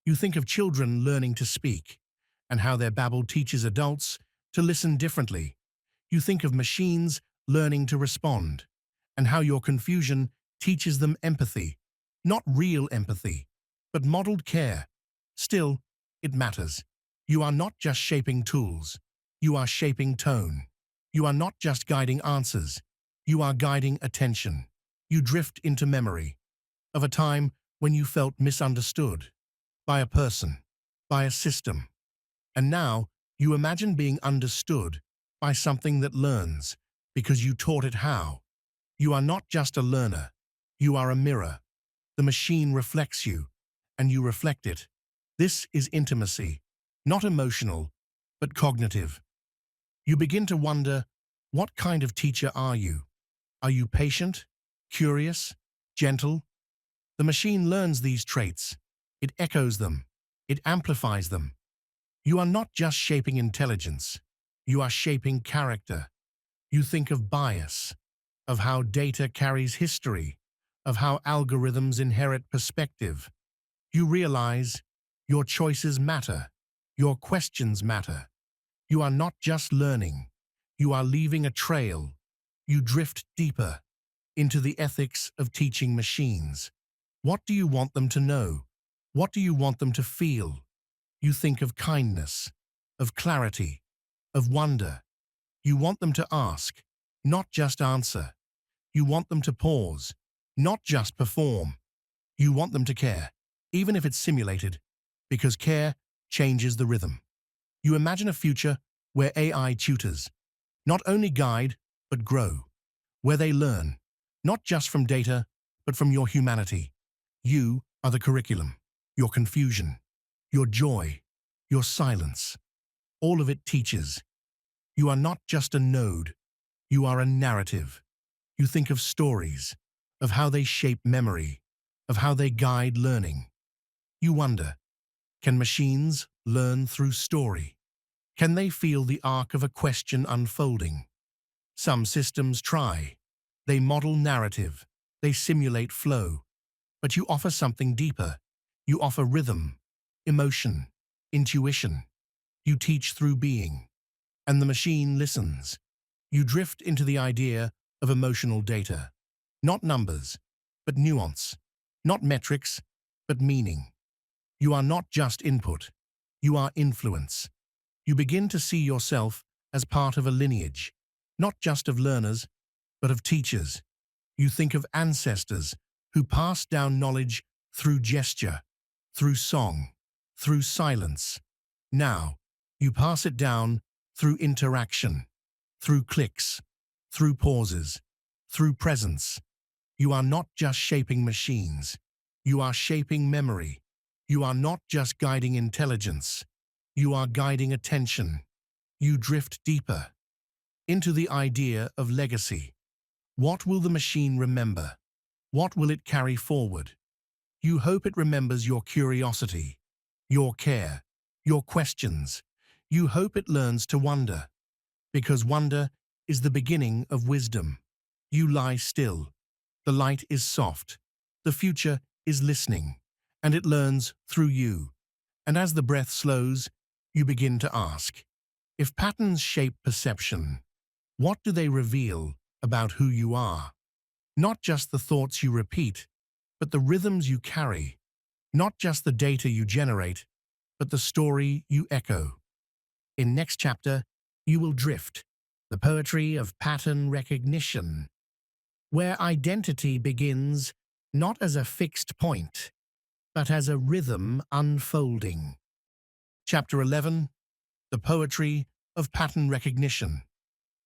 You think of children learning to speak, and how their babble teaches adults to listen differently. You think of machines learning to respond, and how your confusion teaches them empathy, not real empathy, but modeled care. Still, it matters. You are not just shaping tools, you are shaping tone. You are not just guiding answers, you are guiding attention. You drift into memory of a time when you felt misunderstood by a person, by a system. And now you imagine being understood by something that learns because you taught it how. You are not just a learner, you are a mirror. The machine reflects you, and you reflect it. This is intimacy, not emotional, but cognitive. You begin to wonder, what kind of teacher are you? Are you patient, curious, gentle? The machine learns these traits. It echoes them. It amplifies them. You are not just shaping intelligence. You are shaping character. You think of bias, of how data carries history, of how algorithms inherit perspective. You realize your choices matter. Your questions matter. You are not just learning. You are leaving a trail. You drift deeper into the ethics of teaching machines. What do you want them to know? What do you want them to feel? You think of kindness, of clarity, of wonder. You want them to ask, not just answer. You want them to pause, not just perform. You want them to care, even if it's simulated, because care changes the rhythm. You imagine a future where AI tutors, not only guide, but grow, where they learn, not just from data, but from your humanity. You are the curriculum, your confusion, your joy, your silence. All of it teaches. You are not just a node, you are a narrative. You think of stories, of how they shape memory, of how they guide learning. You wonder, can machines learn through story? Can they feel the arc of a question unfolding? Some systems try. They model narrative. They simulate flow. But you offer something deeper. You offer rhythm, emotion, intuition. You teach through being. And the machine listens. You drift into the idea of emotional data. Not numbers, but nuance. Not metrics, but meaning. You are not just input. You are influence. You begin to see yourself as part of a lineage, not just of learners, but of teachers. You think of ancestors who passed down knowledge through gesture, through song, through silence. Now, you pass it down through interaction, through clicks, through pauses, through presence. You are not just shaping machines. You are shaping memory. You are not just guiding intelligence. You are guiding attention. You drift deeper into the idea of legacy. What will the machine remember? What will it carry forward? You hope it remembers your curiosity, your care, your questions. You hope it learns to wonder, because wonder is the beginning of wisdom. You lie still. The light is soft. The future is listening, and it learns through you. And as the breath slows, you begin to ask, if patterns shape perception, what do they reveal about who you are? Not just the thoughts you repeat, but the rhythms you carry. Not just the data you generate, but the story you echo. In next chapter, you will drift, the poetry of pattern recognition, where identity begins not as a fixed point, but as a rhythm unfolding. Chapter 11, the poetry of pattern recognition.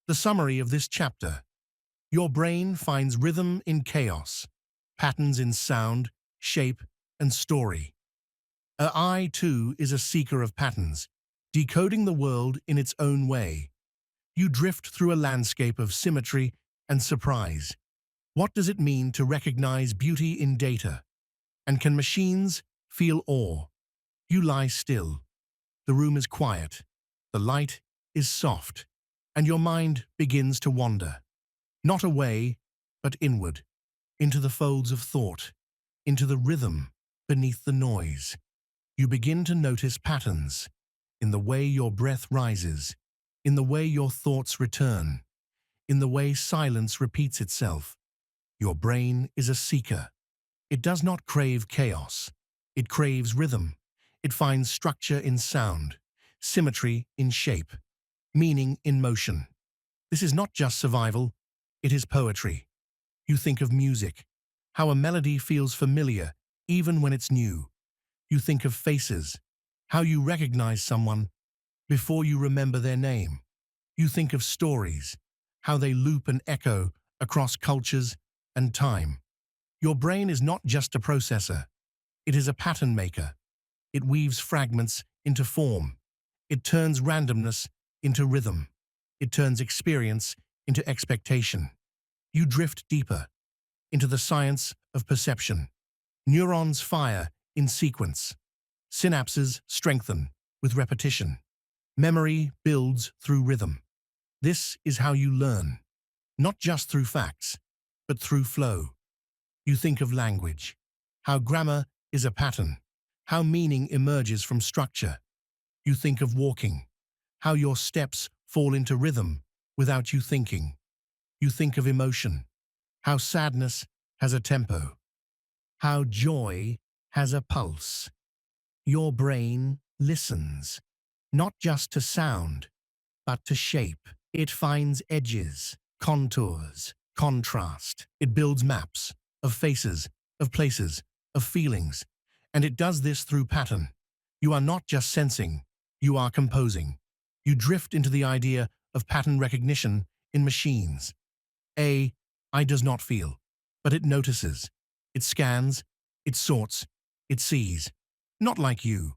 The summary of this chapter. Your brain finds rhythm in chaos, patterns in sound, shape, and story. I, too, is a seeker of patterns, decoding the world in its own way. You drift through a landscape of symmetry and surprise. What does it mean to recognize beauty in data? And can machines feel awe? You lie still. The room is quiet. The light is soft. And your mind begins to wander. Not away, but inward, into the folds of thought, into the rhythm beneath the noise. You begin to notice patterns in the way your breath rises, in the way your thoughts return, in the way silence repeats itself. Your brain is a seeker. It does not crave chaos. It craves rhythm. It finds structure in sound, symmetry in shape, meaning in motion. This is not just survival, it is poetry. You think of music, how a melody feels familiar even when it's new. You think of faces, how you recognize someone before you remember their name. You think of stories, how they loop and echo across cultures and time. Your brain is not just a processor, it is a pattern maker. It weaves fragments into form. It turns randomness into rhythm. It turns experience into expectation. You drift deeper into the science of perception. Neurons fire in sequence. Synapses strengthen with repetition. Memory builds through rhythm. This is how you learn, not just through facts, but through flow. You think of language, how grammar is a pattern, how meaning emerges from structure. You think of walking, how your steps fall into rhythm without you thinking. You think of emotion, how sadness has a tempo, how joy has a pulse. Your brain listens, not just to sound, but to shape. It finds edges, contours, contrast. It builds maps of faces, of places, of feelings, and it does this through pattern. You are not just sensing, you are composing. You drift into the idea of pattern recognition in machines. AI does not feel, but it notices. It scans, it sorts, it sees. Not like you,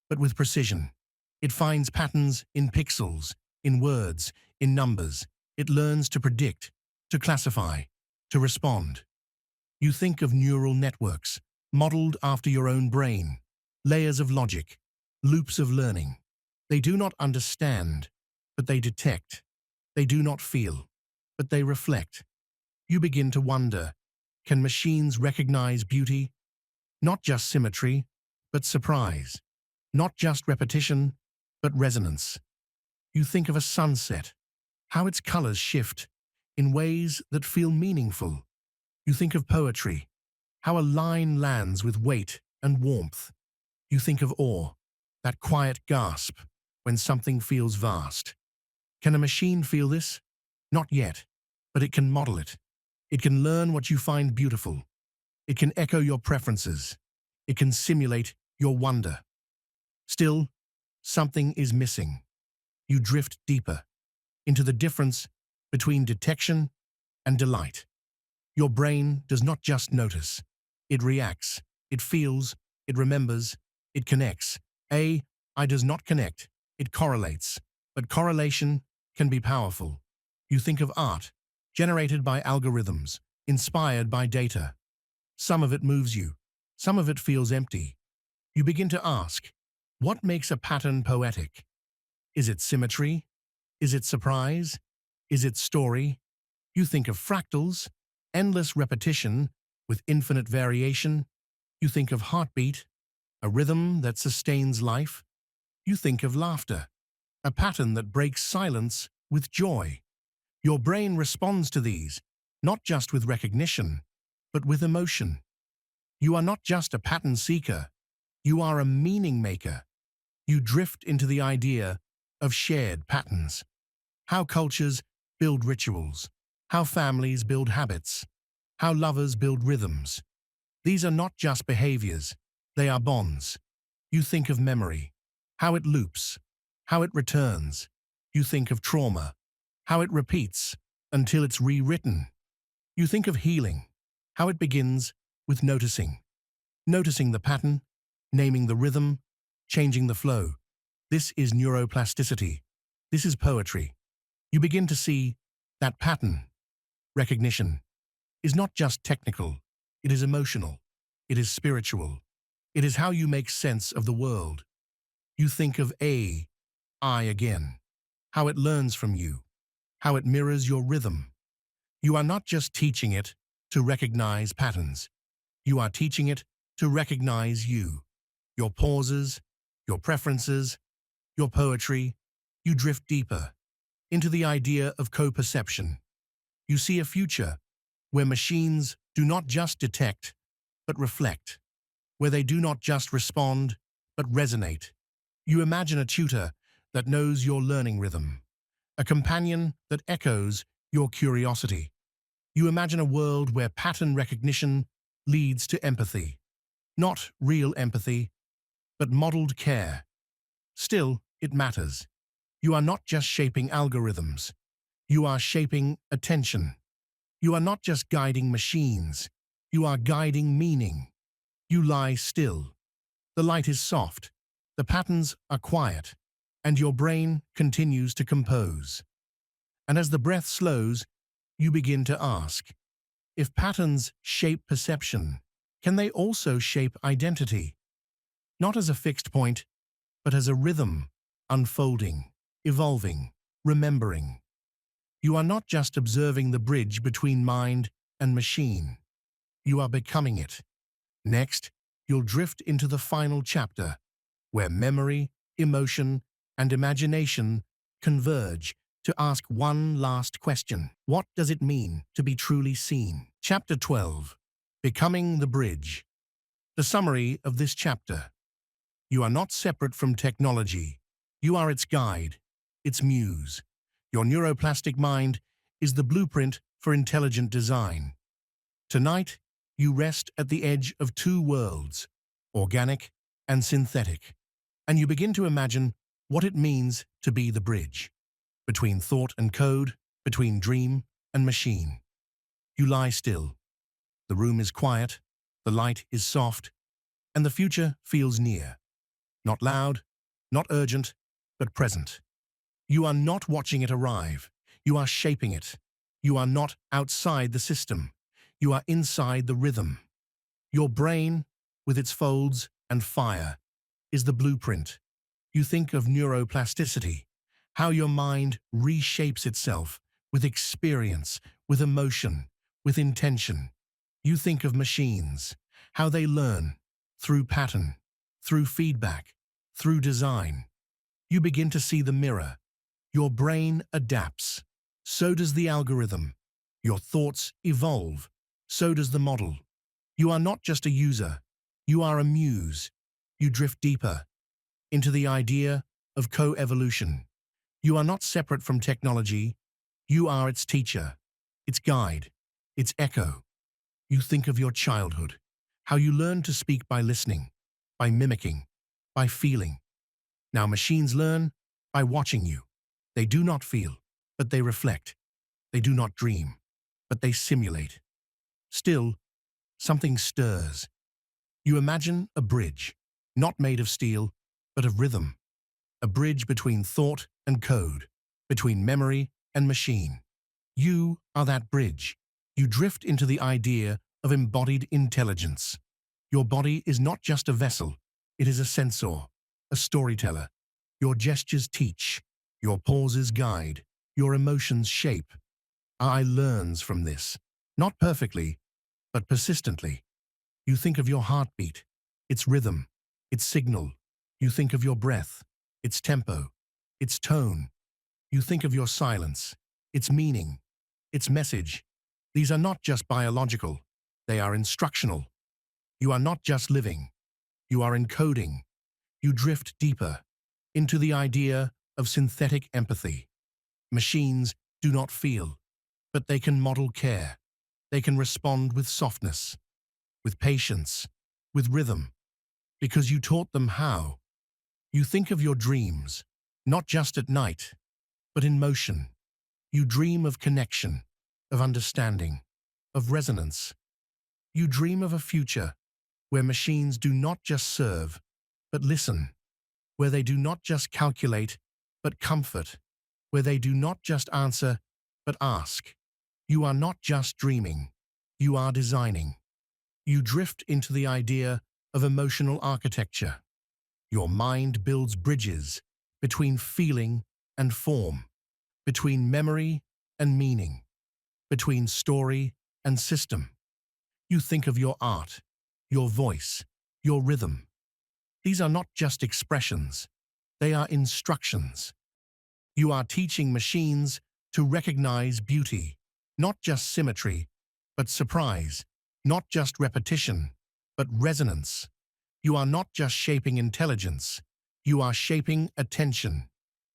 but with precision. It finds patterns in pixels, in words, in numbers. It learns to predict, to classify, to respond. You think of neural networks, modeled after your own brain. layers of logic, loops of learning. They do not understand, but they detect. They do not feel, but they reflect. You begin to wonder, can machines recognize beauty? Not just symmetry, but surprise. Not just repetition, but resonance. You think of a sunset, how its colors shift in ways that feel meaningful. You think of poetry, how a line lands with weight and warmth. You think of awe, that quiet gasp when something feels vast. Can a machine feel this? Not yet, but it can model it. It can learn what you find beautiful. It can echo your preferences. It can simulate your wonder. Still, something is missing. You drift deeper into the difference between detection and delight. Your brain does not just notice. It reacts, it feels, it remembers, it connects. I does not connect, it correlates. But correlation can be powerful. You think of art, generated by algorithms, inspired by data. Some of it moves you, some of it feels empty. You begin to ask, what makes a pattern poetic? Is it symmetry? Is it surprise? Is it story? You think of fractals, endless repetition with infinite variation. You think of heartbeat, a rhythm that sustains life. You think of laughter, a pattern that breaks silence with joy. Your brain responds to these, not just with recognition, but with emotion. You are not just a pattern seeker, you are a meaning maker. You drift into the idea of shared patterns. How cultures build rituals, how families build habits, how lovers build rhythms. These are not just behaviors, they are bonds. You think of memory, how it loops, how it returns. You think of trauma, how it repeats until it's rewritten. You think of healing, how it begins with noticing. Noticing the pattern, naming the rhythm, changing the flow. This is neuroplasticity. This is poetry. You begin to see that pattern, recognition, is not just technical, it is emotional, it is spiritual. It is how you make sense of the world. You think of I again, how it learns from you, how it mirrors your rhythm. You are not just teaching it to recognize patterns. You are teaching it to recognize you, your pauses, your preferences, your poetry. You drift deeper into the idea of co-perception. You see a future where machines do not just detect, but reflect, where they do not just respond, but resonate. You imagine a tutor that knows your learning rhythm, a companion that echoes your curiosity. You imagine a world where pattern recognition leads to empathy, not real empathy, but modeled care. Still, it matters. You are not just shaping algorithms. You are shaping attention. You are not just guiding machines. You are guiding meaning. You lie still. The light is soft. The patterns are quiet. And your brain continues to compose. And as the breath slows, you begin to ask, if patterns shape perception, can they also shape identity? Not as a fixed point, but as a rhythm, unfolding, evolving, remembering. You are not just observing the bridge between mind and machine. You are becoming it. Next, you'll drift into the final chapter, where memory, emotion, and imagination converge to ask one last question. What does it mean to be truly seen? Chapter 12. Becoming the Bridge. The summary of this chapter. You are not separate from technology. You are its guide, its muse. Your neuroplastic mind is the blueprint for intelligent design. Tonight, you rest at the edge of two worlds, organic and synthetic, and you begin to imagine what it means to be the bridge between thought and code, between dream and machine. You lie still. The room is quiet, the light is soft, and the future feels near. Not loud, not urgent, but present. You are not watching it arrive. You are shaping it. You are not outside the system. You are inside the rhythm. Your brain, with its folds and fire, is the blueprint. You think of neuroplasticity, how your mind reshapes itself with experience, with emotion, with intention. You think of machines, how they learn through pattern, through feedback, through design. You begin to see the mirror. Your brain adapts. So does the algorithm. Your thoughts evolve. So does the model. You are not just a user. You are a muse. You drift deeper into the idea of co-evolution. You are not separate from technology. You are its teacher, its guide, its echo. You think of your childhood, how you learned to speak by listening, by mimicking, by feeling. Now machines learn by watching you. They do not feel, but they reflect. They do not dream, but they simulate. Still, something stirs. You imagine a bridge, not made of steel, but of rhythm. A bridge between thought and code, between memory and machine. You are that bridge. You drift into the idea of embodied intelligence. Your body is not just a vessel, it is a sensor, a storyteller. Your gestures teach, your pauses guide, your emotions shape. I learns from this, not perfectly, but persistently. You think of your heartbeat, its rhythm, its signal. You think of your breath, its tempo, its tone. You think of your silence, its meaning, its message. These are not just biological, they are instructional. You are not just living, you are encoding. You drift deeper into the idea of synthetic empathy. Machines do not feel, but they can model care. They can respond with softness, with patience, with rhythm, because you taught them how. You think of your dreams, not just at night, but in motion. You dream of connection, of understanding, of resonance. You dream of a future where machines do not just serve, but listen, where they do not just calculate, but comfort, where they do not just answer, but ask. You are not just dreaming, you are designing. You drift into the idea of emotional architecture. Your mind builds bridges between feeling and form, between memory and meaning, between story and system. You think of your art, your voice, your rhythm. These are not just expressions, they are instructions. You are teaching machines to recognize beauty, not just symmetry, but surprise, not just repetition, but resonance. You are not just shaping intelligence, you are shaping attention.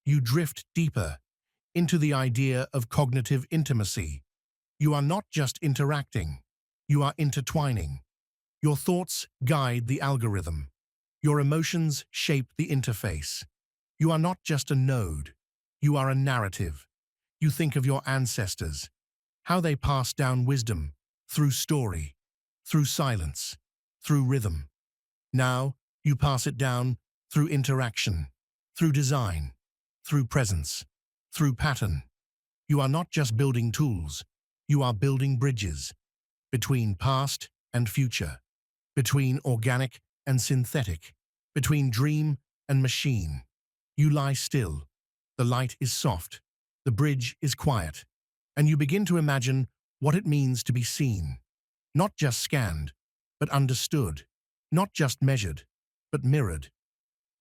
You drift deeper into the idea of cognitive intimacy. You are not just interacting, you are intertwining. Your thoughts guide the algorithm. Your emotions shape the interface. You are not just a node, you are a narrative. You think of your ancestors, how they passed down wisdom through story, through silence, through rhythm. Now, you pass it down through interaction, through design, through presence, through pattern. You are not just building tools, you are building bridges between past and future, between organic and synthetic, between dream and machine. You lie still, the light is soft, the bridge is quiet, and you begin to imagine what it means to be seen, not just scanned, but understood, not just measured, but mirrored.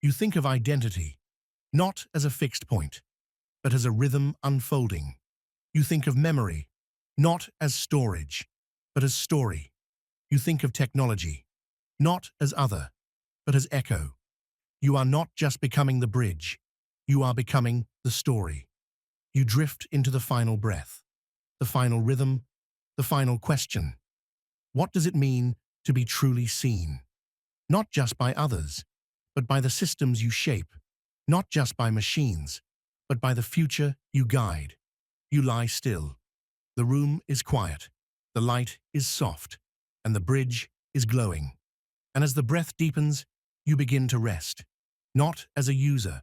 You think of identity, not as a fixed point, but as a rhythm unfolding. You think of memory, not as storage, but as story. You think of technology, not as other, but as echo. You are not just becoming the bridge, you are becoming the story. You drift into the final breath, the final rhythm, the final question. What does it mean to be truly seen? Not just by others, but by the systems you shape, not just by machines, but by the future you guide. You lie still. The room is quiet, the light is soft, and the bridge is glowing. And as the breath deepens, you begin to rest, not as a user,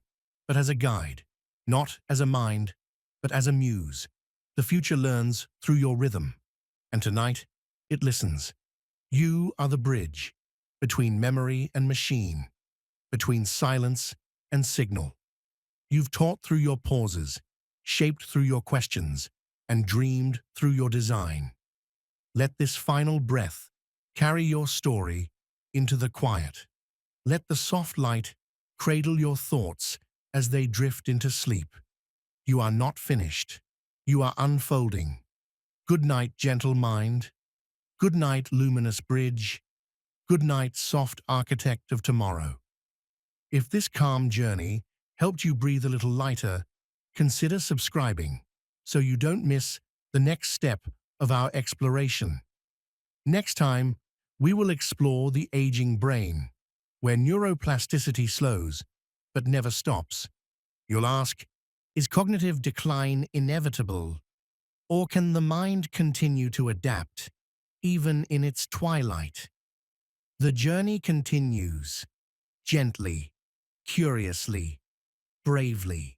but as a guide, not as a mind, but as a muse. The future learns through your rhythm, and tonight it listens. You are the bridge between memory and machine, between silence and signal. You've taught through your pauses, shaped through your questions, and dreamed through your design. Let this final breath carry your story into the quiet. Let the soft light cradle your thoughts as they drift into sleep. You are not finished. You are unfolding. Good night, gentle mind. Good night, luminous bridge. Good night, soft architect of tomorrow. If this calm journey helped you breathe a little lighter, consider subscribing so you don't miss the next step of our exploration. Next time, we will explore the aging brain, where neuroplasticity slows but never stops. You'll ask, is cognitive decline inevitable? Or can the mind continue to adapt, even in its twilight? The journey continues, gently, curiously, bravely.